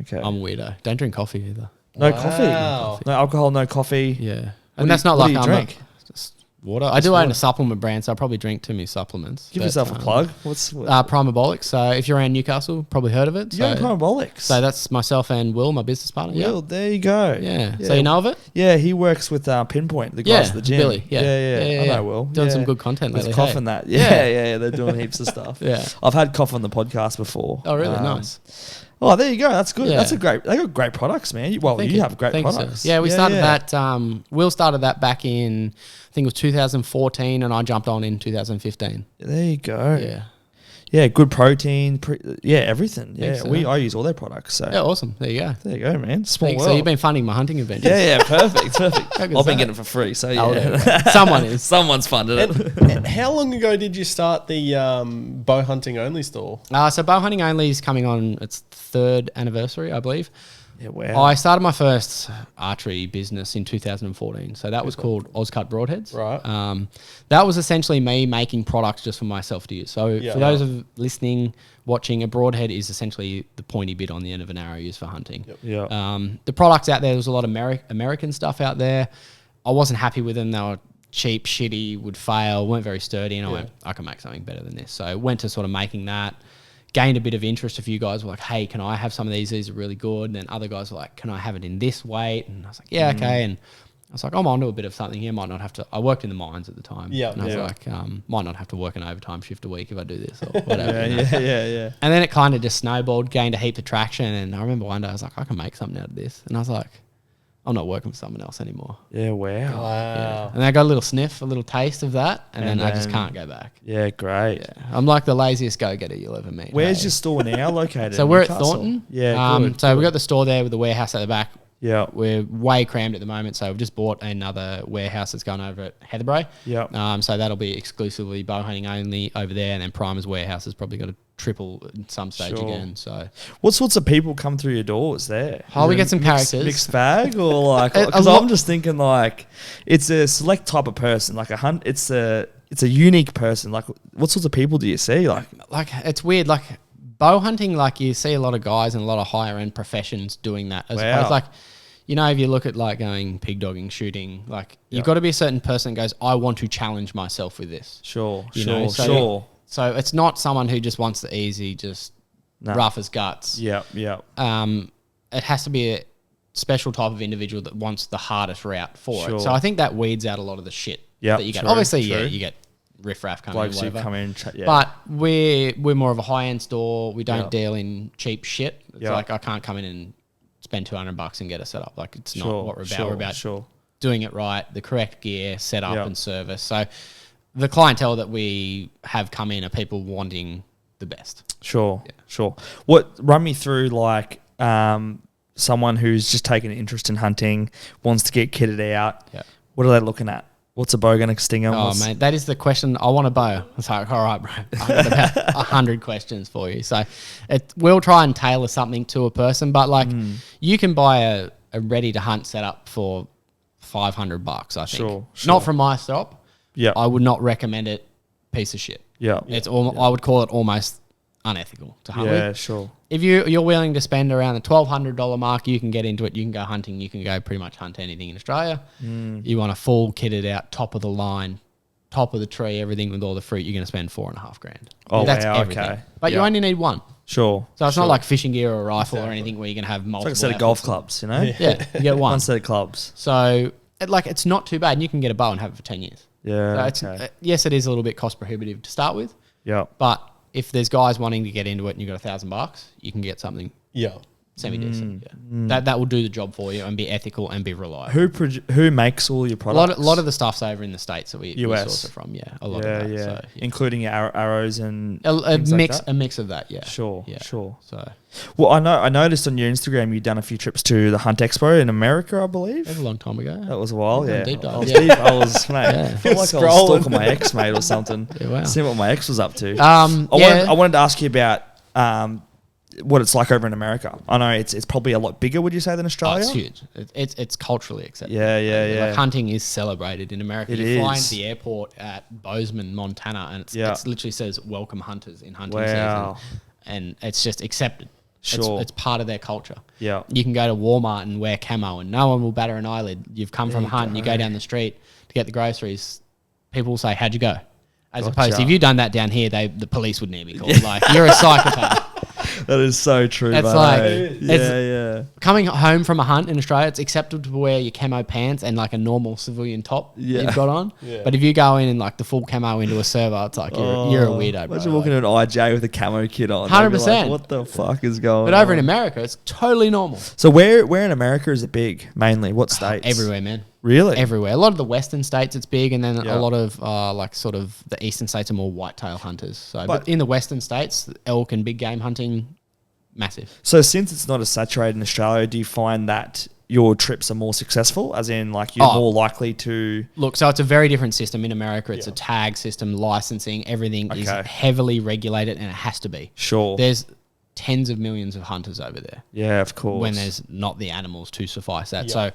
Okay. I'm a weirdo. Don't drink coffee either. No Wow. coffee? No alcohol, no coffee? Yeah. What And that's not what like do you I'm drink? just water. I do own a supplement brand, so I probably drink too many supplements. Give But, yourself a plug. What's Primabolic. So if you're around Newcastle, probably heard of it. Yeah, Primabolics. So that's myself and Will, my business partner. Will, there you go. Yeah. So you know of it? Yeah, he works with Pinpoint, the guys at the gym. Billy. Yeah. I know Will. Doing some good content With lately. Cough hey? and that. Yeah, they're doing heaps of stuff. Yeah. I've had Cough on the podcast before. Oh, really? Nice. Oh, there you go. That's good. Yeah. They got great products, man. Well, Thank you have great Thank you, products. sir. Yeah, we started that. Will started that back in, I think it was 2014, and I jumped on in 2015. There you go. Yeah. Yeah, good protein. Everything. Thanks, I use all their products. So Yeah, awesome. There you go. there you go, man. Small Thanks. world. So you've been funding my hunting adventures. Yeah, perfect. How I've good's been that? getting it for free, so Oh, yeah. there you go. Someone is. Someone's funded it. And how long ago did you start the bow hunting only store? So bow hunting only is coming on its 3rd anniversary, I believe. Yeah, wow. I started my first archery business in 2014. So that was called Ozcut Broadheads. Right. That was essentially me making products just for myself to use. So for those of listening, watching, a broadhead is essentially the pointy bit on the end of an arrow used for hunting. Yeah. The products out there was a lot of American stuff out there. I wasn't happy with them. They were cheap, shitty, would fail, weren't very sturdy, and I went, I can make something better than this. So I went to sort of making that, gained a bit of interest. A few guys were like, hey, can I have some of these? These are really good. And then other guys were like, can I have it in this weight? And I was like, yeah, okay. And I was like, I'm on to a bit of something here. Might not have to. I worked in the mines at the time. Yeah. And I was like, might not have to work an overtime shift a week if I do this or whatever. yeah. And then it kind of just snowballed, gained a heap of traction. And I remember one day I was like, I can make something out of this. And I was like, I'm not working for someone else anymore. Yeah, wow. Yeah. And I got a little sniff, a little taste of that, and then I just can't go back. Yeah, great. Yeah. I'm like the laziest go-getter you'll ever meet. Where's your store now located? So we're at Thornton. Yeah, good. So we've got the store there with the warehouse at the back. Yeah. We're way crammed at the moment, so we've just bought another warehouse that's going over at Heatherbrae. Yeah. So that'll be exclusively bow hunting only over there, and then Primer's warehouse has probably got a triple at some stage again. So what sorts of people come through your doors there? We get some characters. Mixed bag, or like, because I'm just thinking like it's a select type of person, like it's a unique person. Like, what sorts of people do you see? Like it's weird. Like bow hunting, like you see a lot of guys in a lot of higher end professions doing that. As opposed, like, you know, if you look at like going pig dogging, shooting, like you've got to be a certain person that goes, I want to challenge myself with this. Sure. So it's not someone who just wants the easy, just rough as guts. Yeah. It has to be a special type of individual that wants the hardest route for it. So I think that weeds out a lot of the shit that you get. Obviously, you get riffraff coming in, whatever. But we're more of a high-end store. We don't deal in cheap shit. It's like I can't come in and spend $200 and get a setup. Like, it's not what we're about. We're about doing it right, the correct gear, set up and service. So the clientele that we have come in are people wanting the best. Sure. Run me through like someone who's just taken an interest in hunting, wants to get kitted out. Yeah. What are they looking at? What's a bow going to sting them? Oh, mate, that is the question. I want a bow. It's like, all right, bro. I've got about 100 questions for you. So we'll try and tailor something to a person, but like you can buy a ready-to-hunt setup for $500, I think. Sure. Not from my shop. Yeah. I would not recommend it. Piece of shit. Yeah. I would call it almost unethical to hunt with. Yeah, sure. If you're willing to spend around the $1,200 mark, you can get into it. You can go hunting. You can go pretty much hunt anything in Australia. You want a full kitted out, top of the line, top of the tree, everything with all the fruit. You're going to spend $4,500. Oh, that's everything. Okay. But you only need one. Sure. So it's not like fishing gear or a rifle or anything where you're going to have multiple. It's like a set of golf clubs, you know? Yeah, you get one. One set of clubs. So it's not too bad. And you can get a bow and have it for 10 years. Yeah. So yes, it is a little bit cost prohibitive to start with. Yeah. But if there's guys wanting to get into it and you've got $1,000, you can get something semi-decent. That will do the job for you and be ethical and be reliable. Who makes all your products? A lot of the stuff's over in the States that we source it from. Yeah, a lot of that. Yeah. So, including arrows and a mix of that. Yeah. Sure. So, well, I noticed on your Instagram you've done a few trips to the Hunt Expo in America, I believe. That was a long time ago. That was a while. Yeah. Deep dive. I was mate. I feel like I was stalking my ex, mate, or something. Yeah, wow. Seeing what my ex was up to. I wanted to ask you about what it's like over in America. I know it's probably a lot bigger, would you say, than Australia? It's huge. It's culturally accepted. Yeah. Like hunting is celebrated in America. You fly into the airport at Bozeman, Montana, and it literally says "Welcome Hunters" in hunting season, and it's just accepted. Sure. It's part of their culture. Yeah. You can go to Walmart and wear camo, and no one will batter an eyelid. You've come from a hunt, and you go down the street to get the groceries. People will say, "How'd you go?" As opposed to if you'd done that down here, the police would near be called. Like, you're a psychopath. That is so true. It's coming home from a hunt in Australia, it's acceptable to wear your camo pants and like a normal civilian top you've got on. Yeah. But if you go in like the full camo into a server, it's like you're a weirdo, bro. Imagine walking to an IJ with a camo kit on. 100%. Like, what the fuck is going on? But over in America, it's totally normal. So where in America is it big, mainly? What states? Everywhere, man. Really? Everywhere. A lot of the western states it's big, and then a lot of like sort of the eastern states are more whitetail hunters. So, but in the western states, elk and big game hunting, massive. So since it's not as saturated in Australia, do you find that your trips are more successful, as in like you're more likely to... Look, so it's a very different system. In America, it's a tag system, licensing, everything is heavily regulated, and it has to be. Sure. There's tens of millions of hunters over there. Yeah, of course. When there's not the animals to suffice that. So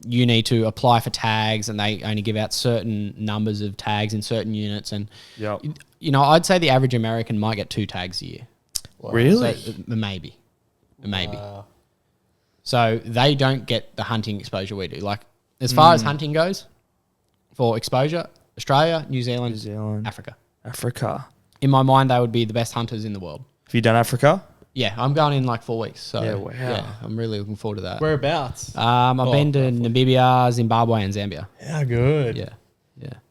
you need to apply for tags, and they only give out certain numbers of tags in certain units. And, you know, I'd say the average American might get 2 tags a year. Wow. Really? So, maybe. Wow. So they don't get the hunting exposure we do. Like, as far as hunting goes, for exposure, Australia, New Zealand, Africa. In my mind, they would be the best hunters in the world. Have you done Africa? Yeah, I'm going in like 4 weeks. So wow. Yeah, I'm really looking forward to that. Whereabouts? I've been to Namibia, Zimbabwe, and Zambia. How good. Yeah.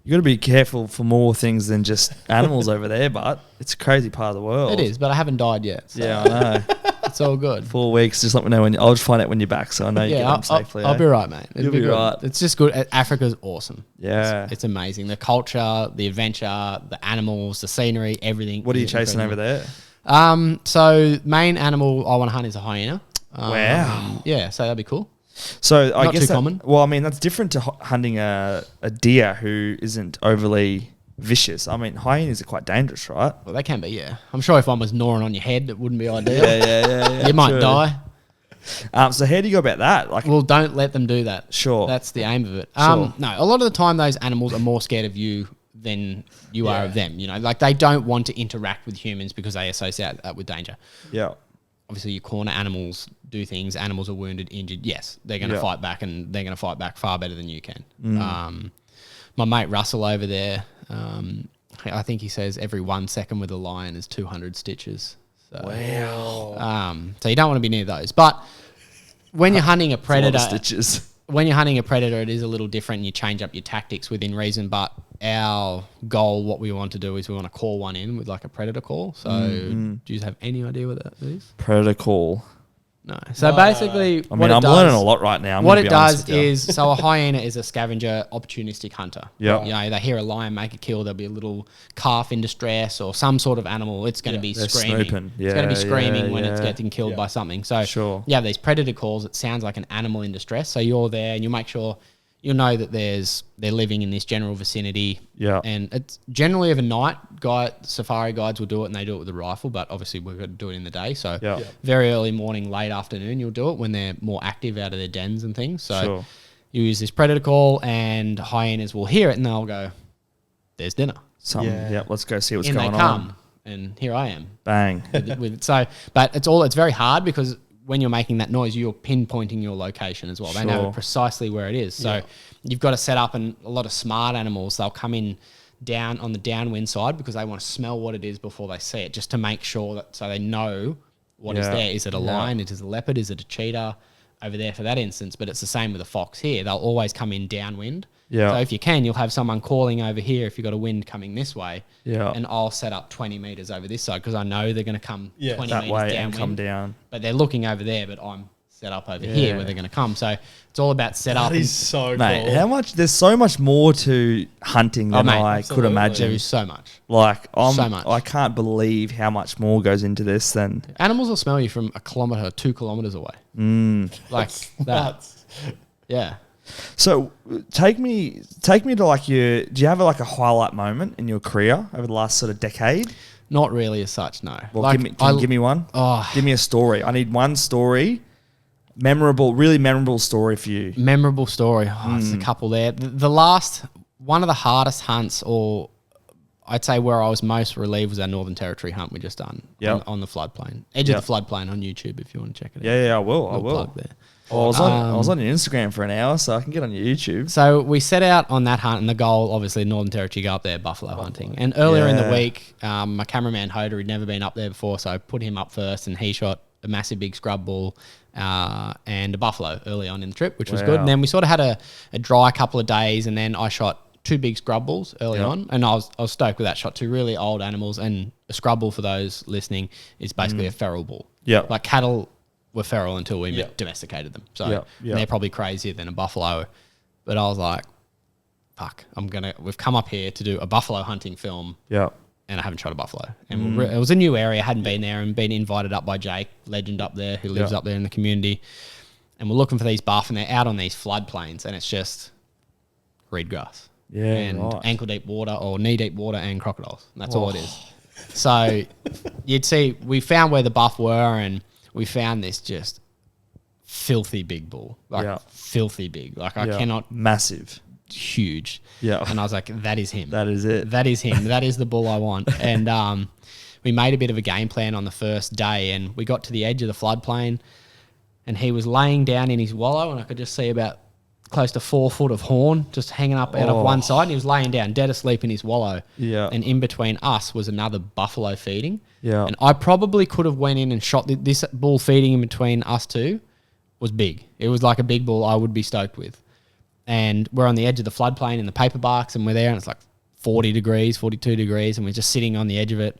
You got to be careful for more things than just animals over there, but it's a crazy part of the world. It is, but I haven't died yet. So Yeah, I know. it's all good. 4 weeks. Just let me know when. I'll just find out when you're back, so I know you get home safely. I'll be right, mate. You'll be right. It's just good. Africa's awesome. Yeah, it's amazing. The culture, the adventure, the animals, the scenery, everything. What are you chasing over there? So main animal I want to hunt is a hyena. Wow. Yeah, so that'd be cool. So I Not guess too common. Well, I mean that's different to hunting a deer who isn't overly vicious. I mean hyenas are quite dangerous, right? Well, they can be. Yeah, I'm sure if one was gnawing on your head, it wouldn't be ideal. Yeah. You might die. So how do you go about that? Like, well, don't let them do that. Sure, that's the aim of it. Sure. No, a lot of the time those animals are more scared of you than you are of them. You know, like they don't want to interact with humans because they associate that with danger. Yeah. Obviously, you corner animals, do things. Animals are wounded, injured. Yes, they're going to fight back, and they're going to fight back far better than you can. My mate Russell over there, I think he says every 1 second with a lion is 200 stitches. So, wow. So you don't want to be near those. But when you're hunting a predator, stitches. When you're hunting a predator, it is a little different. And you change up your tactics within reason. But our goal, what we want to do is we want to call one in with like a predator call. So do you have any idea what that is? Predator call. No. So basically, I mean, I'm learning a lot right now. What it does is, so a hyena is a scavenger, opportunistic hunter. Yeah. You know, they hear a lion make a kill, there'll be a little calf in distress or some sort of animal. It's going to be screaming. Snooping. It's going to be screaming when it's getting killed by something. So you have these predator calls. It sounds like an animal in distress. So you're there and you make sure you'll know that they're living in this general vicinity. Yeah. And it's generally overnight. Safari guides will do it and they do it with a rifle, but obviously we've got to do it in the day. So very early morning, late afternoon, you'll do it when they're more active out of their dens and things. So you use this predator call and hyenas will hear it and they'll go, there's dinner. Let's go see what's and going they come, and here I am. Bang. But it's very hard because when you're making that noise, you're pinpointing your location as well. They know precisely where it is. So you've got to set up, and a lot of smart animals, they'll come in down on the downwind side because they want to smell what it is before they see it, just to make sure that so they know what is there. Is it a lion? Is it a leopard? Is it a cheetah over there for that instance? But it's the same with a fox here. They'll always come in downwind. Yeah. So if you can, you'll have someone calling over here if you've got a wind coming this way. Yeah. And I'll set up 20 meters over this side because I know they're going to come 20 that meters way downwind. and come down. But they're looking over there, but I'm set up over here where they're going to come. So it's all about setup. That is so cool. Mate, there's so much more to hunting than I could imagine. There is so much. Like, so much. I can't believe how much more goes into this than... Animals will smell you from 1 kilometer, 2 kilometers away. Like that. Yeah. So take me to like do you have like a highlight moment in your career over the last sort of decade? Not really as such, no. Well, like, give me one. Give me a story. I need one story. Really memorable story for you. Memorable story. There's a couple there. The last, one of the hardest hunts, or I'd say where I was most relieved, was our Northern Territory hunt we just done on the floodplain. Edge of the floodplain on YouTube if you want to check it out. Yeah, I will. I will. There. Oh, I was on your Instagram for an hour, so I can get on your YouTube. So we set out on that hunt, and the goal, obviously, Northern Territory, go up there buffalo hunting. And earlier in the week, my cameraman Hoder, he'd never been up there before, so I put him up first, and he shot a massive big scrub bull and a buffalo early on in the trip, which was good. And then we sort of had a dry couple of days, and then I shot 2 big scrub bulls early on, and I was stoked with that. Shot 2 really old animals, and a scrub bull, for those listening, is basically a feral bull. Yeah, like cattle were feral until we domesticated them. So they're probably crazier than a buffalo. But I was like, fuck, we've come up here to do a buffalo hunting film. Yeah. And I haven't shot a buffalo. And it was a new area, hadn't been there, and been invited up by Jake, legend up there, who lives up there in the community. And we're looking for these buff, and they're out on these floodplains, and it's just reed grass. Yeah, and ankle deep water or knee deep water and crocodiles. And that's all it is. So you'd see, we found where the buff were, and we found this just filthy big bull. Filthy big. Like I cannot... Massive. Huge. Yeah. And I was like, that is him. That is it. That is him. That is the bull I want. And we made a bit of a game plan on the first day, and we got to the edge of the floodplain, and he was laying down in his wallow, and I could just see about close to 4 foot of horn just hanging up out of one side. And he was laying down, dead asleep in his wallow. Yeah. And in between us was another buffalo feeding. Yeah. And I probably could have went in and shot this bull feeding in between us two was big. It was like a big bull I would be stoked with. And we're on the edge of the floodplain in the paper barks, and we're there, and it's like 40 degrees, 42 degrees, and we're just sitting on the edge of it,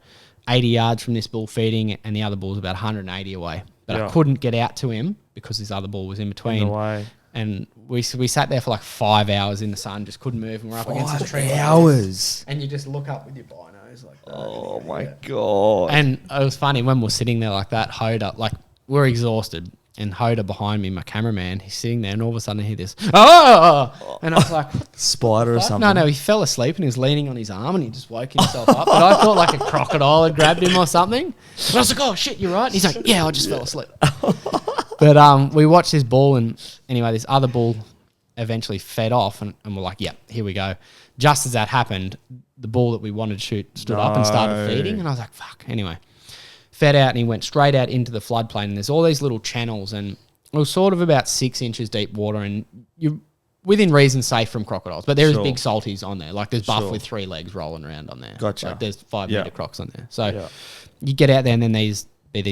80 yards from this bull feeding, and the other bull's about 180 away. But I couldn't get out to him because this other bull was in between. In the way. And we sat there for like 5 hours in the sun, just couldn't move, and we're up against the tree. 5 hours. And you just look up with your binos like that. Oh my God. And it was funny when we're sitting there like that, Hoda, like we're exhausted. And Hoda behind me, my cameraman, he's sitting there, and all of a sudden I hear this, oh! And I was like, spider or something? No, he fell asleep and he was leaning on his arm and he just woke himself up. But I thought like a crocodile had grabbed him or something. And I was like, oh shit, you're right. And he's like, yeah, I just fell asleep. But we watched this bull, and anyway, this other bull eventually fed off, and we're like, yeah, here we go. Just as that happened, the bull that we wanted to shoot stood up and started feeding, and I was like, fuck. Anyway, fed out, and he went straight out into the floodplain, and there's all these little channels, and it was sort of about 6 inches deep water, and you're within reason safe from crocodiles, but there is big salties on there. Like there's buff with 3 legs rolling around on there. Gotcha. Like there's 5 meter crocs on there. So you get out there, and then these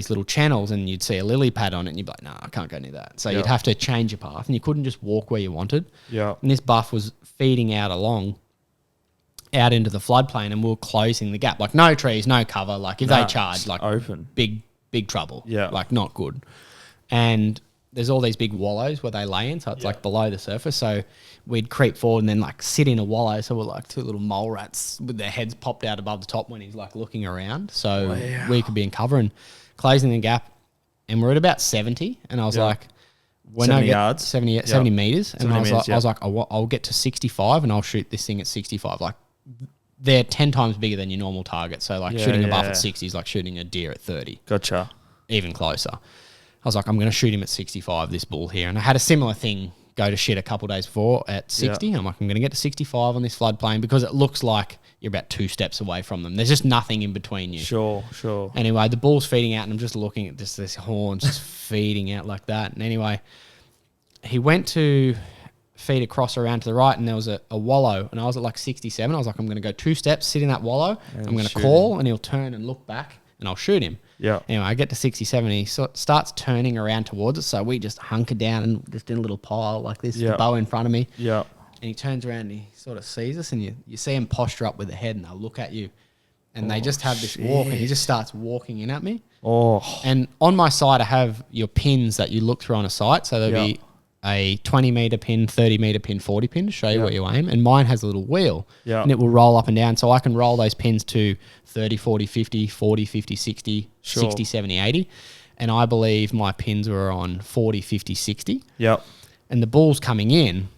little channels, and you'd see a lily pad on it, and you'd be like, no, I can't go near that. So you'd have to change your path, and you couldn't just walk where you wanted. Yeah. And this buff was feeding out out into the floodplain, and we were closing the gap. Like no trees, no cover. Like if they charge, like open, big trouble. Yeah. Like not good. And there's all these big wallows where they lay in, so it's like below the surface. So we'd creep forward and then like sit in a wallow. So we're like 2 little mole rats with their heads popped out above the top when he's like looking around. So we could be in cover and closing the gap. And we're at about 70. And I was like, when 70 I get yards? 70 meters. And 70 I meters, was like, I'll get to 65 and I'll shoot this thing at 65. Like they're 10 times bigger than your normal target. So like shooting a buff at 60 is like shooting a deer at 30. Gotcha. Even closer. I was like, I'm going to shoot him at 65, this bull here. And I had a similar thing go to shit a couple of days before at 60. I'm like, I'm going to get to 65 on this floodplain because it looks like you're about 2 steps away from them. There's just nothing in between you. Sure. Anyway, the bull's feeding out, and I'm just looking at this horn just feeding out like that. And anyway, he went to feed across around to the right, and there was a wallow, and I was at like 67. I was like, I'm going to go 2 steps, sit in that wallow. I'm going to call, and he'll turn and look back, and I'll shoot him. Yeah. Anyway, I get to 67, and he starts turning around towards us. So we just hunker down and just in a little pile like this, the bow in front of me. Yeah. And he turns around and he sort of sees us, and you see him posture up with the head, and they'll look at you, and they just have this walk, and he just starts walking in at me. And on my side, I have your pins that you look through on a sight. So there'll be a 20 meter pin, 30 meter pin, 40 pin to show you what you aim. And mine has a little wheel and it will roll up and down. So I can roll those pins to 30, 40, 50, 40, 50, 60, 60, 70, 80. And I believe my pins were on 40, 50, 60. Yep. And the ball's coming in,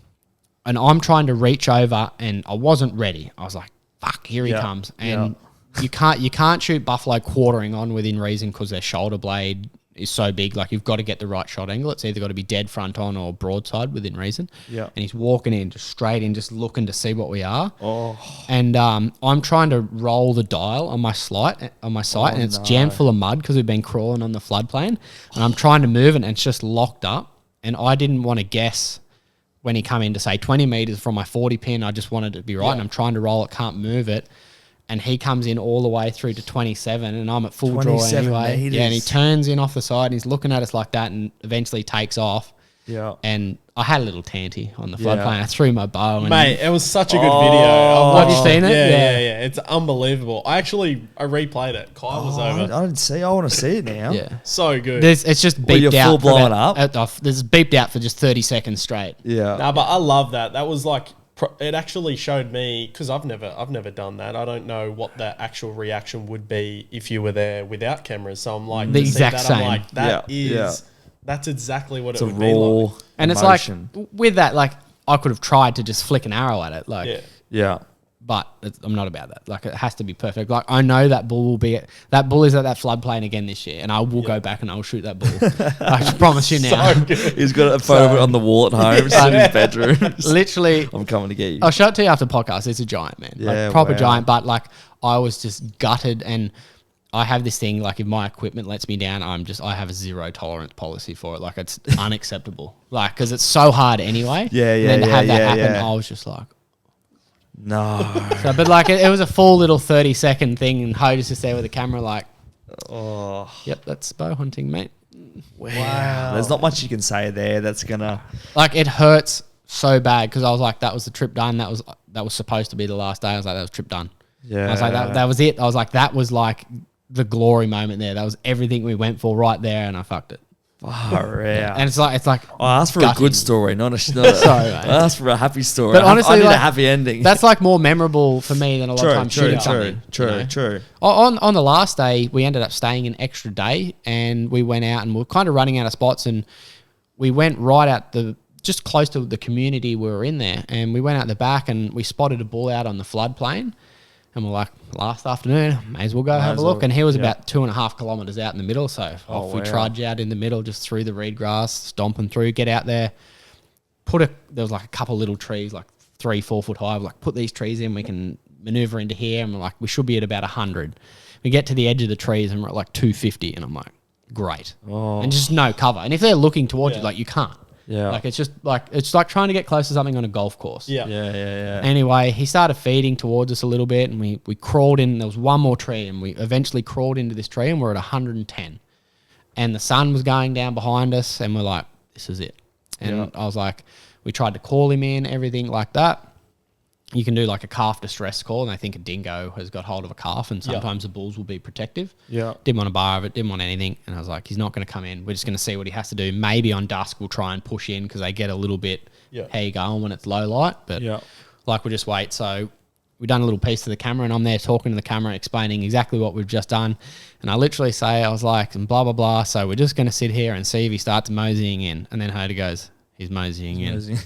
and I'm trying to reach over, and I wasn't ready. I was like, fuck, here he comes. And you can't shoot buffalo quartering on within reason because their shoulder blade is so big. Like you've got to get the right shot angle. It's either got to be dead front on or broadside within reason. Yeah. And he's walking in just straight in, just looking to see what we are. And I'm trying to roll the dial on my sight, and it's jammed full of mud because we've been crawling on the floodplain. And I'm trying to move it, and it's just locked up. And I didn't want to guess when he come in to say 20 meters from my 40 pin. I just wanted it to be right. And I'm trying to roll it, can't move it. And he comes in all the way through to 27, and I'm at full draw anyway. Meters. Yeah, and he turns in off the side, and he's looking at us like that, and eventually takes off. Yeah. And I had a little tanty on the floodplain. I threw my bow. And mate, it was such a good video. Have you seen it? Yeah. It's unbelievable. I replayed it. Kyle was over. I didn't see. I want to see it now. Yeah. So good. It's just beeped out. Full blowing up? This is beeped out for just 30 seconds straight. Yeah. No, but I love that. That was like... It actually showed me, because I've never done that. I don't know what the actual reaction would be if you were there without cameras. So I'm like, the exact same. I'm like, that's exactly what it's it would be like. And emotion. It's like with that, like I could have tried to just flick an arrow at it, like but I'm not about that. Like it has to be perfect. Like I know that bull is at that floodplain again this year, and I will go back and I'll shoot that bull. I promise you now. So he's got a photo of it on the wall at home, in his bedroom. Literally, I'm coming to get you. I'll show it to you after the podcast. It's a giant, man. Yeah, like proper giant. But like I was just gutted, and I have this thing, like if my equipment lets me down, I have a zero tolerance policy for it. Like it's unacceptable. Like, cause it's so hard anyway. Yeah, And then to have that happen, I was just like, no. so, but like it was a full little 30-second thing, and Hoda's just there with the camera, like, oh, yep, that's bow hunting, mate. Wow. There's not much you can say there. That's gonna like it hurts so bad because I was like, that was the trip done. That was supposed to be the last day. I was like, that was trip done. Yeah. I was like, that was it. I was like, that was like the glory moment there. That was everything we went for right there, and I fucked it. far out. And it's like I asked for gutting. a good story, not a Sorry, mate. I asked for a happy story. But honestly, I need like, a happy ending. That's like more memorable for me than a lot of times shooting something. True. On the last day, we ended up staying an extra day, and we went out and we were kind of running out of spots, and we went right out just close to the community we were in there, and we went out the back and we spotted a bull out on the floodplain. And we're like, last afternoon, may as well go have a look. And he was about 2.5 kilometres out in the middle. So off we trudge out in the middle, just through the reed grass, stomping through, get out there. There was like a couple little trees, like 3-4 foot high. We're like, put these trees in, we can manoeuvre into here. And we're like, we should be at about 100. We get to the edge of the trees and we're at like 250. And I'm like, great. And just no cover. And if they're looking towards you, like you can't. Yeah. Like it's like trying to get close to something on a golf course. Yeah. Anyway, he started feeding towards us a little bit, and we crawled in. There was one more tree, and we eventually crawled into this tree, and we're at 110. And the sun was going down behind us, and we're like, this is it. And I was like, we tried to call him in, everything like that. You can do like a calf distress call, and I think a dingo has got hold of a calf, and sometimes the bulls will be protective. Yeah. Didn't want a bar of it, didn't want anything. And I was like, he's not going to come in. We're just going to see what he has to do. Maybe on dusk we'll try and push in because they get a little bit, how you going when it's low light. But like we'll just wait. So we've done a little piece to the camera, and I'm there talking to the camera, explaining exactly what we've just done. And I literally say, I was like, and blah, blah, blah. So we're just going to sit here and see if he starts moseying in. And then Hoda goes, he's moseying in.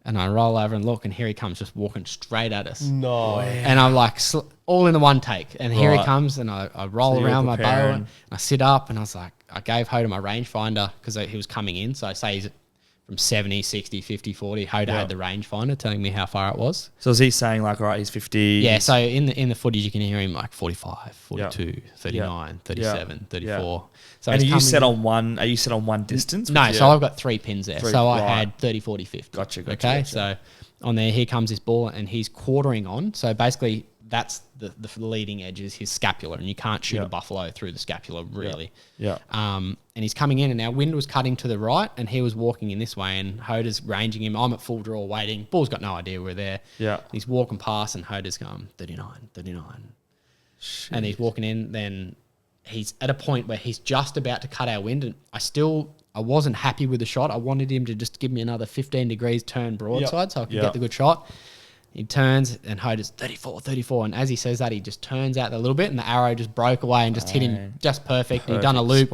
And I roll over and look, and here he comes, just walking straight at us. No. And I'm like, all in the one take. And here he comes, and I roll around my bow, and I sit up, and I was like, I gave Hoda my rangefinder because he was coming in. So I say he's from 70, 60, 50, 40. Hoda had the rangefinder telling me how far it was. So is he saying like, all right, he's 50? Yeah, so in the footage, you can hear him like 45, 42, 39, 37, 34. So and are you set on one distance? No, so I've got 3 pins there. I had 30, 40, 50. Gotcha. Okay, so on there, here comes this bull, and he's quartering on. So basically, that's the leading edge is his scapula, and you can't shoot a buffalo through the scapula, really. And he's coming in, and our wind was cutting to the right, and he was walking in this way, and Hoda's ranging him. I'm at full draw waiting. Bull's got no idea we're there. Yeah. And he's walking past, and Hoda's going, 39, 39. Shit. And he's walking in, then he's at a point where he's just about to cut our wind, and I wasn't happy with the shot. I wanted him to just give me another 15 degrees turn broadside so I could get the good shot. He turns, and Hoda's 34, 34. And as he says that, he just turns out a little bit, and the arrow just broke away and just hit him just perfect. And he done a loop,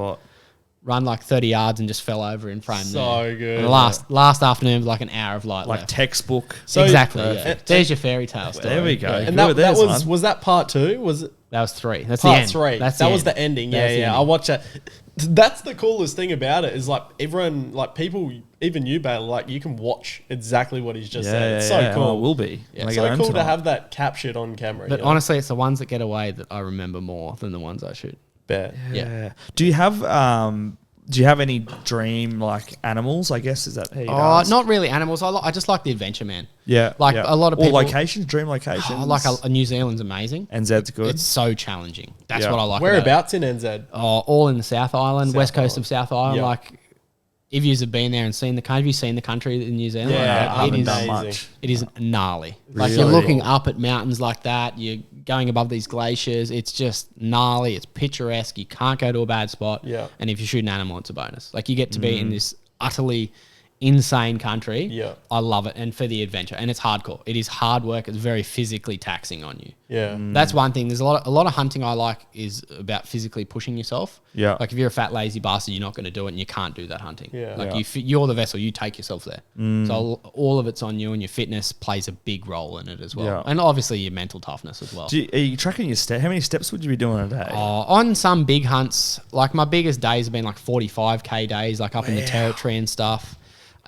run like 30 yards, and just fell over in frame. So good. And the last afternoon was like an hour of light like left. Textbook. So exactly. There's your fairy tale story. There we go. And that was that part 2? Was it? That was 3. That's part the end. 3. That was the ending. Yeah. I watch that. That's the coolest thing about it is like everyone, like people, even you, Bailey, like you can watch exactly what he's just said. It's so cool. Oh, it will be. It's so cool to have that captured on camera. But honestly, it's the ones that get away that I remember more than the ones I shoot. Bet. Yeah. Do you have any dream like animals? I guess is that how you ask? Not really animals. I just like the adventure, man. Yeah, like a lot of people. Or locations, dream locations. Like New Zealand's amazing. NZ's good. It's so challenging. That's what I like. Whereabouts in NZ? All in the South Island, west coast of South Island. Yep. Like, if you've been there and seen the country, have you seen the country in New Zealand? Yeah, I haven't done much. It is gnarly. Really? Like you're looking up at mountains like that. You're going above these glaciers. It's just gnarly. It's picturesque. You can't go to a bad spot. Yeah. And if you shoot an animal, it's a bonus. Like you get to be in this utterly insane country. Yeah. I love it. And for the adventure. And it's hardcore. It is hard work. It's very physically taxing on you. Yeah. That's one thing. There's a lot of hunting I like is about physically pushing yourself. Yeah. Like if you're a fat, lazy bastard, you're not going to do it, and you can't do that hunting. Yeah. Like you're the vessel, you take yourself there. So all of it's on you, and your fitness plays a big role in it as well. Yeah. And obviously your mental toughness as well. Are you tracking your step? How many steps would you be doing a day? On some big hunts, like my biggest days have been like 45K days, like up in the territory and stuff.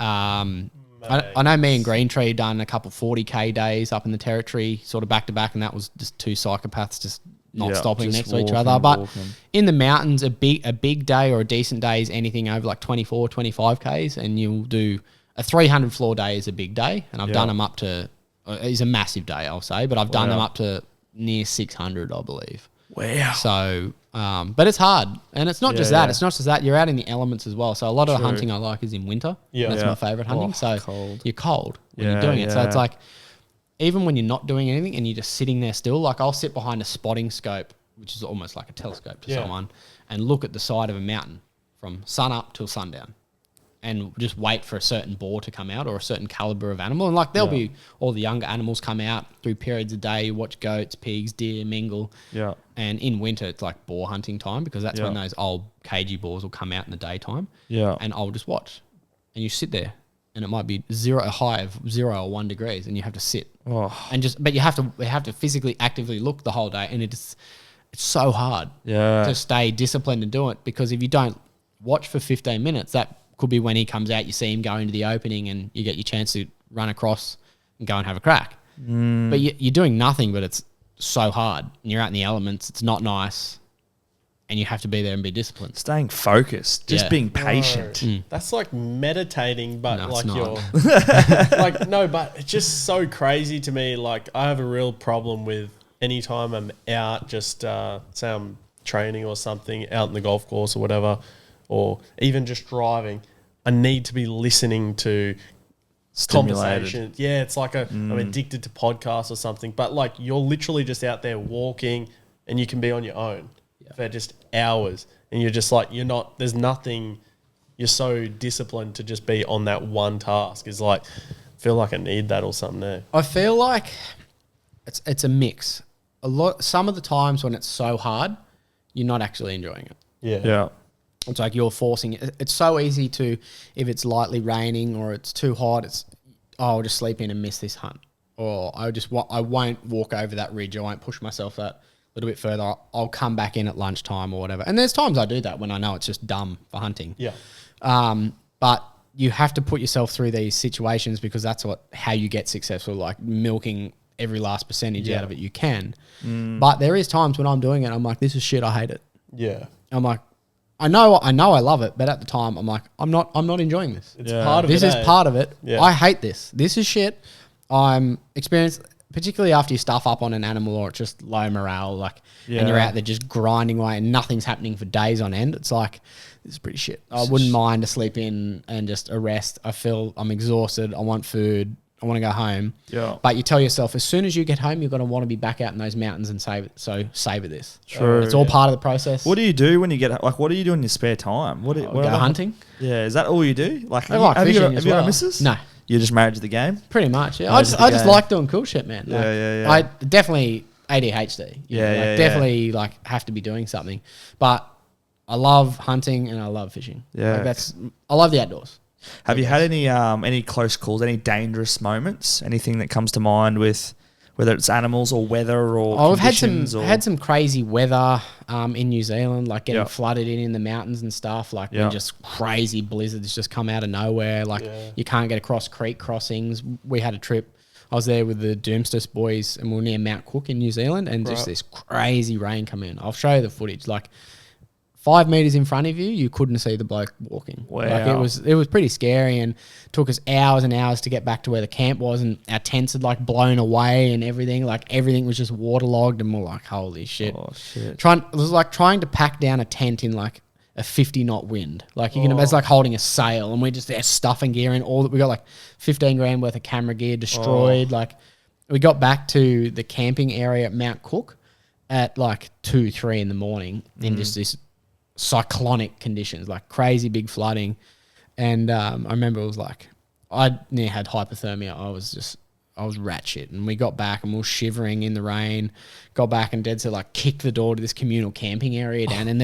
I know me and Green Tree done a couple 40K days up in the territory, sort of back to back, and that was just two psychopaths just not stopping next to each other. But in the mountains, a big day or a decent day is anything over like 24, 25 Ks, and you'll do a 300 floor day is a big day, and I've done them up to, is a massive day, I'll say, but I've done them up to near 600, I believe. Wow. So, but it's hard, and it's not just that. Yeah. It's not just that. You're out in the elements as well. So a lot of the hunting I like is in winter. Yeah, that's my favorite hunting. You're cold when you're doing it. So it's like, even when you're not doing anything and you're just sitting there still, like I'll sit behind a spotting scope, which is almost like a telescope to someone, and look at the side of a mountain from sun up till sundown, and just wait for a certain boar to come out or a certain caliber of animal. And like there'll be all the younger animals come out through periods of day. You watch goats, pigs, deer mingle. Yeah. And in winter, it's like boar hunting time, because that's when those old cagey boars will come out in the daytime. Yeah. And I'll just watch. And you sit there, and it might be a high of 0 or 1 degrees, and you have to sit. But you have to physically actively look the whole day, and it's so hard to stay disciplined and do it, because if you don't watch for 15 minutes, that could be when he comes out, you see him go into the opening, and you get your chance to run across and go and have a crack. But you're doing nothing, but it's so hard, and you're out in the elements. It's not nice, and you have to be there and be disciplined. Staying focused, just being patient. That's like meditating, but no, like you're like, no, but it's just so crazy to me. Like I have a real problem with anytime I'm out, just say I'm training or something out in the golf course or whatever, or even just driving, I need to be listening to conversations. Yeah, it's like I'm addicted to podcasts or something. But like you're literally just out there walking, and you can be on your own for just hours, and you're just like, there's nothing. You're so disciplined to just be on that one task. It's like, I feel like I need that or something there. I feel like it's a mix. Some of the times when it's so hard, you're not actually enjoying it. Yeah. It's like you're forcing it. It's so easy to, if it's lightly raining or it's too hot, I'll just sleep in and miss this hunt. Or I won't walk over that ridge. I won't push myself that little bit further. I'll come back in at lunchtime or whatever. And there's times I do that when I know it's just dumb for hunting. Yeah. But you have to put yourself through these situations, because that's how you get successful, like milking every last percentage out of it you can. But there is times when I'm doing it, I'm like, this is shit, I hate it. Yeah. I'm like, I know I love it, but at the time I'm like, I'm not enjoying this. It's part of this. This is part of it. Yeah. I hate this. This is shit. I'm experienced, particularly after you stuff up on an animal or it's just low morale, and you're out there just grinding away and nothing's happening for days on end. It's like, this is pretty shit. I wouldn't mind to sleep in and just a rest. I feel I'm exhausted. I want food. I want to go home. Yeah. But you tell yourself, as soon as you get home, you're going to want to be back out in those mountains and save it. So savor this. True. It's all part of the process. What do you do when you get, what do you do in your spare time? Go hunting. Yeah. Is that all you do? I like fishing as well. Have you got missus? No. You're just married to the game? Pretty much, yeah. I just like doing cool shit, man. I definitely ADHD. Definitely have to be doing something. But I love hunting and I love fishing. Yeah. I love the outdoors. Have you had any close calls, any dangerous moments, anything that comes to mind with whether it's animals or weather or conditions? I've had some crazy weather in New Zealand, like getting flooded in the mountains and stuff, when just crazy blizzards just come out of nowhere, you can't get across creek crossings. We had a trip. I was there with the Doomstis boys and we were near Mount Cook in New Zealand, and just this crazy rain come in. I'll show you the footage. 5 meters in front of you, you couldn't see the bloke walking. Wow. It was pretty scary, and took us hours and hours to get back to where the camp was, and our tents had blown away and everything. Everything was just waterlogged, and we're like, holy shit. Oh, shit. It was like trying to pack down a tent in a 50 knot wind. It's like holding a sail, and we're just there stuffing gear in. We got 15 grand worth of camera gear destroyed. We got back to the camping area at Mount Cook at 2, 3 in the morning in just this cyclonic conditions, crazy big flooding. And I remember it was I near had hypothermia. I was rat shit. And we got back and we were shivering in the rain, got back and Dad said kicked the door to this communal camping area down, and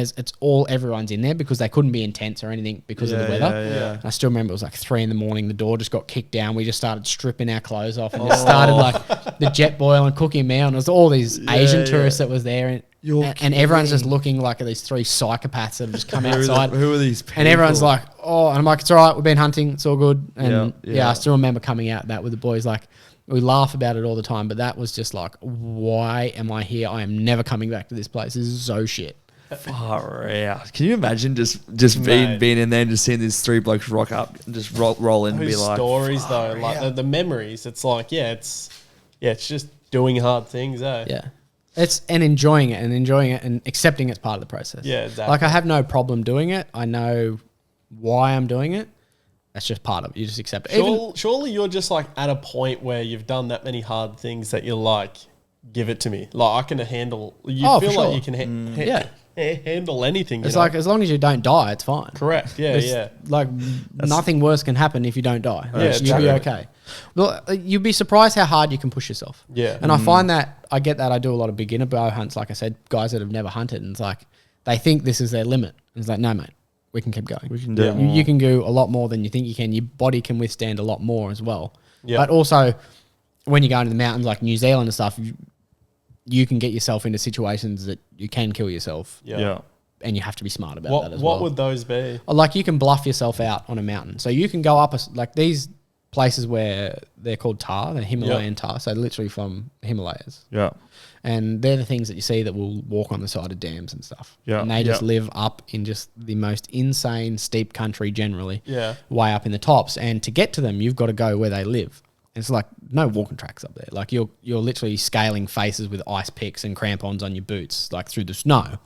everyone's in there because they couldn't be in tents or anything because of the weather. Yeah. I still remember it was 3 in the morning, the door just got kicked down. We just started stripping our clothes off and just started the jet boil and cooking meal, and it was all these Asian tourists that was there, and and everyone's just looking like at these three psychopaths that have just come outside. Who are these people? And everyone's like, oh, and I'm like, it's all right, we've been hunting, it's all good. And I still remember coming out that with the boys, like, we laugh about it all the time, but that was just like, why am I here? I am never coming back to this place. This is so shit. Far out. Can you imagine just being in there and just seeing these three blokes rock up and just roll in and be like, stories though, like the memories. It's like, it's just doing hard things, eh? Yeah. It's enjoying it and accepting it's part of the process. Yeah, exactly. Like I have no problem doing it. I know why I'm doing it. That's just part of it. You just accept it. Surely you're just like at a point where you've done that many hard things that you're like, give it to me. Like I can handle. You feel like you can handle anything. It's like as long as you don't die, it's fine. Correct. Yeah, Like nothing worse can happen if you don't die. You'll be okay. Well, you'd be surprised how hard you can push yourself. Yeah. And I find that I get that. I do a lot of beginner bow hunts. Like I said, guys that have never hunted, and it's like they think this is their limit. And it's like, no, mate, we can keep going. We can do you can do a lot more than you think you can. Your body can withstand a lot more as well. Yeah. But also, when you go into the mountains like New Zealand and stuff, you can get yourself into situations that you can kill yourself. Yeah. And you have to be smart about that as well. What would those be? Like you can bluff yourself out on a mountain. So you can go up like these places where they're called tar, they're Himalayan tar. So literally from the Himalayas. Yeah. And they're the things that you see that will walk on the side of dams and stuff. Yeah. And they just live up in just the most insane steep country generally. Yeah. Way up in the tops. And to get to them, you've got to go where they live. It's like no walking tracks up there. Like you're literally scaling faces with ice picks and crampons on your boots, like through the snow.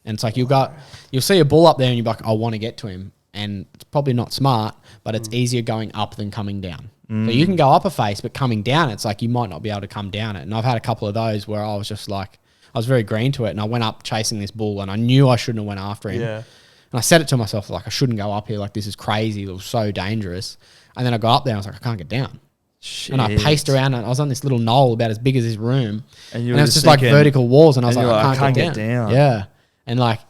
And it's like you'll see a bull up there and you're like, I want to get to him. And it's probably not smart, but it's easier going up than coming down. So you can go up a face, but coming down, it's like you might not be able to come down it. And I've had a couple of those where I was just like, I was very green to it. And I went up chasing this bull and I knew I shouldn't have went after him. Yeah. And I said it to myself, like, I shouldn't go up here. Like, this is crazy. It was so dangerous. And then I got up there and I was like, I can't get down. Shit. And I paced around and I was on this little knoll about as big as this room. And it was just like vertical walls. And I was like, I can't get down. Yeah. And like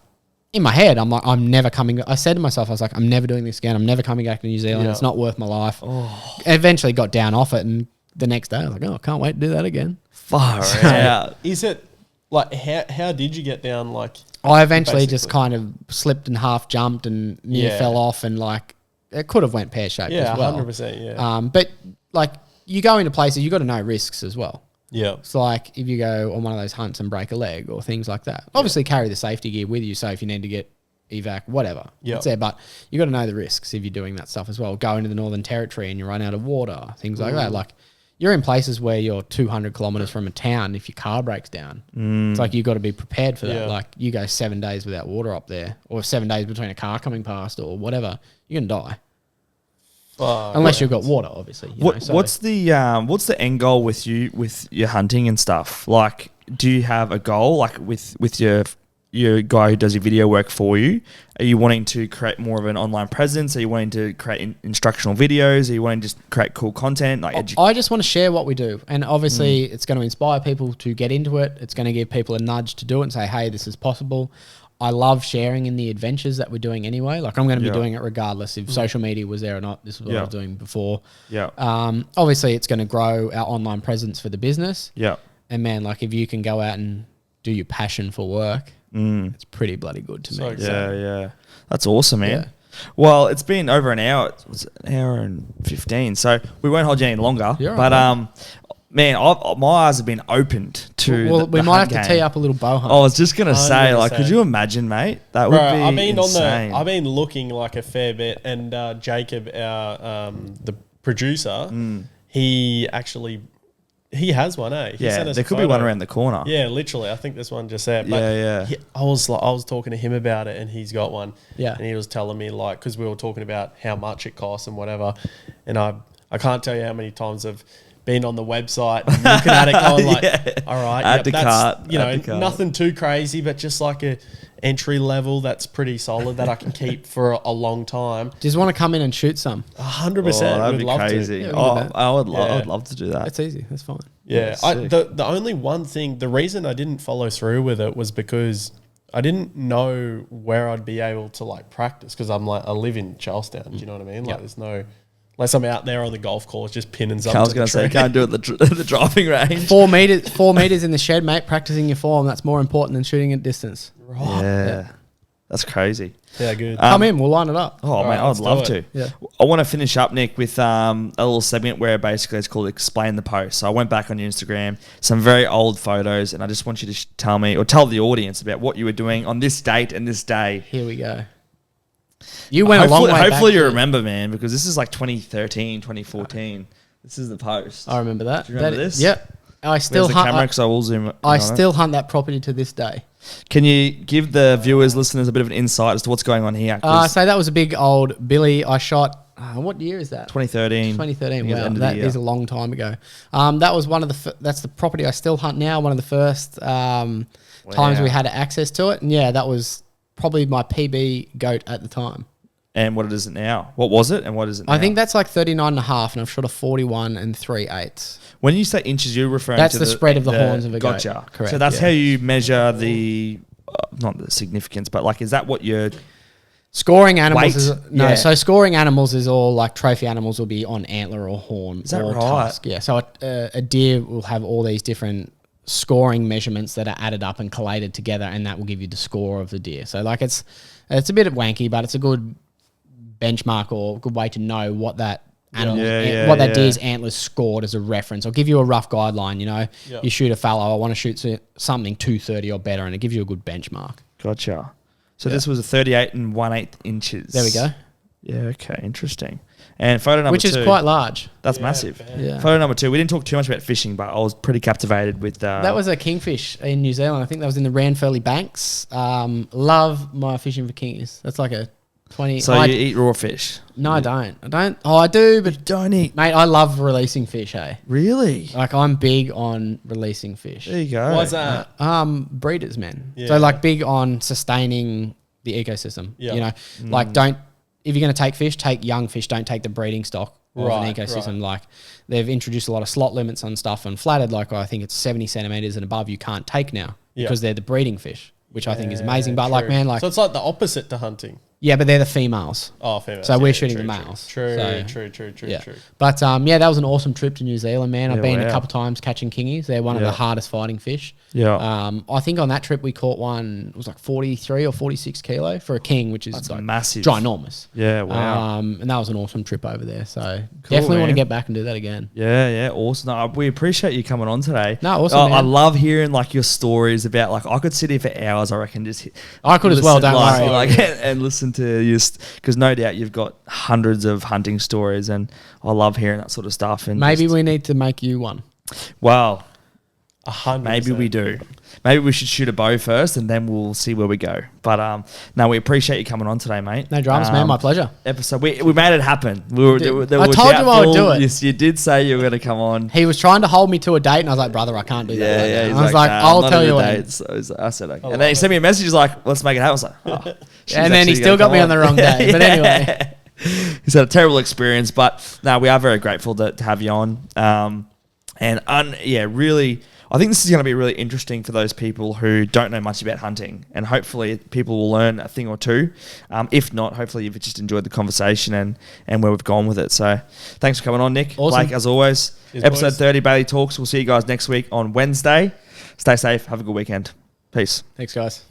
in my head, I'm like, I'm never coming. I said to myself, I was like, I'm never doing this again. I'm never coming back to New Zealand. It's not worth my life. Oh. Eventually got down off it. And the next day I was like, oh, I can't wait to do that again. Far out. Is it like, how did you get down? Like I eventually just kind of slipped and half jumped and near fell off and like it could have went pear-shaped as well. 100%, yeah. But like you go into places, you got to know risks as well. Yeah. It's like if you go on one of those hunts and break a leg or things like that. Obviously carry the safety gear with you, so if you need to get evac, whatever. Yeah. It's there, but you got to know the risks if you're doing that stuff as well. Go into the Northern Territory and you run out of water, things like that. Like you're in places where you're 200 kilometers from a town. If your car breaks down, it's like you got to be prepared for that. Yeah. Like you go 7 days without water up there, or 7 days between a car coming past, or whatever, you're gonna die. Unless you've got water, obviously. What's the end goal with your hunting and stuff? Like, do you have a goal like with your guy who does your video work for you? Are you wanting to create more of an online presence? Are you wanting to create instructional videos? Are you wanting to just create cool content? Like, I just want to share what we do, and obviously it's going to inspire people to get into it. It's going to give people a nudge to do it and say, "Hey, this is possible." I love sharing in the adventures that we're doing anyway. Like I'm going to be doing it regardless if social media was there or not. This is what I was doing before. Yeah. Obviously it's going to grow our online presence for the business. Yeah. And man, like if you can go out and do your passion for work, it's pretty bloody good to me. Yeah. That's awesome, man. Yeah. Well, it's been over an hour. It was an hour and 15. So we won't hold you any longer. Man, my eyes have been opened to. Well, we might have to tee up a little bow hunt. I was just gonna say, like, could you imagine, mate? That would be insane. I've been looking like a fair bit, and Jacob, our the producer, he has one. He sent us there could be one around the corner. Yeah, literally. I think there's one just there. But I was talking to him about it, and he's got one. Yeah, and he was telling me like because we were talking about how much it costs and whatever, and I can't tell you how many times I've been on the website and looking at it going like, all right, add to cart. You know, nothing too crazy, but just like a entry level that's pretty solid that I can keep for a long time. Just want to come in and shoot some? 100%. That'd be crazy. I would love to do that. It's easy. That's fine. Yeah. The only one thing, the reason I didn't follow through with it was because I didn't know where I'd be able to like practice because I live in Charlestown. Do you know what I mean? Like there's no Unless I'm out there on the golf course just pinning something. I was going to say, you can't do it at the driving range. 4 meters in the shed, mate, practicing your form. That's more important than shooting at distance. Right. Yeah. That's crazy. Yeah, good. Come in, we'll line it up. Oh, mate, I'd love to. Yeah. I want to finish up, Nick, with a little segment where basically it's called Explain the Post. So I went back on your Instagram, some very old photos, and I just want you to tell me, or tell the audience about what you were doing on this date and this day. Here we go. You went a long way back. Hopefully you remember, man, because this is like 2013, 2014. This is the post. I remember that. Do you remember this? Yep. I still hunt. The camera, because I will zoom. I still hunt that property to this day. Can you give the viewers, listeners, a bit of an insight as to what's going on here? So that was a big old Billy. I shot. What year is that? 2013. 2013. Wow, that is a long time ago. That was one of the. That's the property I still hunt now. One of the first times we had access to it, and yeah, that was probably my PB goat at the time. And what is it now? What was it and what is it now? I think that's like 39.5, and I've shot a 41 3/8. When you say inches, you're referring to... That's the the spread of the horns of a goat. Gotcha. Correct. So that's how you measure the... not the significance, but like, is that what you're... Scoring animals weight? So scoring animals is all like trophy animals will be on antler or horn. Is that or right? Tusk. Yeah. So a deer will have all these different scoring measurements that are added up and collated together, and that will give you the score of the deer. So like it's a bit wanky, but it's a good benchmark or good way to know what that animal, that deer's antlers scored as a reference. I'll give you a rough guideline. You know, you shoot a fallow. I want to shoot something 230 or better, and it gives you a good benchmark. Gotcha. So this was a 38 1/8 inches. There we go. Yeah. Okay. Interesting. And photo number 2, which is quite large. That's massive. Yeah. Photo number 2. We didn't talk too much about fishing, but I was pretty captivated with. That was a kingfish in New Zealand. I think that was in the Ranfurly Banks. Love my fishing for kingies. That's like a 20. So you eat raw fish? No, I don't. Oh, I do, but you don't eat. Mate, I love releasing fish. Hey, really? Like I'm big on releasing fish. There you go. Why's that? Breeders, man. Yeah. So like big on sustaining the ecosystem. Yeah. You know, like if you're going to take fish, take young fish. Don't take the breeding stock of an ecosystem. Like they've introduced a lot of slot limits on stuff and flattered. Like I think it's 70 centimeters and above you can't take now because they're the breeding fish, which I think is amazing. But like, man, like so it's like the opposite to hunting. Yeah, but they're the females. Oh, females. So we're shooting the males. True. But that was an awesome trip to New Zealand, man. I've been a couple times catching kingies. They're one of the hardest fighting fish. Yeah. I think on that trip we caught one, it was like 43 or 46 kilo for a king, which is like massive. Ginormous. Yeah, wow. And that was an awesome trip over there. So definitely want to get back and do that again. Yeah, awesome. No, we appreciate you coming on today. No, awesome, man. I love hearing like your stories about like, I could sit here for hours, I reckon, I could as well, don't worry. And listen to you, because no doubt you've got hundreds of hunting stories, and I love hearing that sort of stuff. And maybe we need to make you one. Well, 100%. Maybe we do. Maybe we should shoot a bow first, and then we'll see where we go. But no, we appreciate you coming on today, mate. No dramas, man. My pleasure. Episode we made it happen. I told you I would do it. Yes, you did say you were going to come on. He was trying to hold me to a date, and I was like, brother, I can't do that. Yeah. I was like, I'll tell you what. So I said, okay. And then he sent me a message. He's like, let's make it happen. I was like, oh. And then he still got me on the wrong day. But anyway. He's had a terrible experience, but no, we are very grateful to have you on. Really, I think this is going to be really interesting for those people who don't know much about hunting, and hopefully people will learn a thing or two. If not, hopefully you've just enjoyed the conversation and where we've gone with it. So thanks for coming on, Nick. Awesome. Blake, as always. Cheers, Episode boys. 30, Bailey Talks. We'll see you guys next week on Wednesday. Stay safe. Have a good weekend. Peace. Thanks, guys.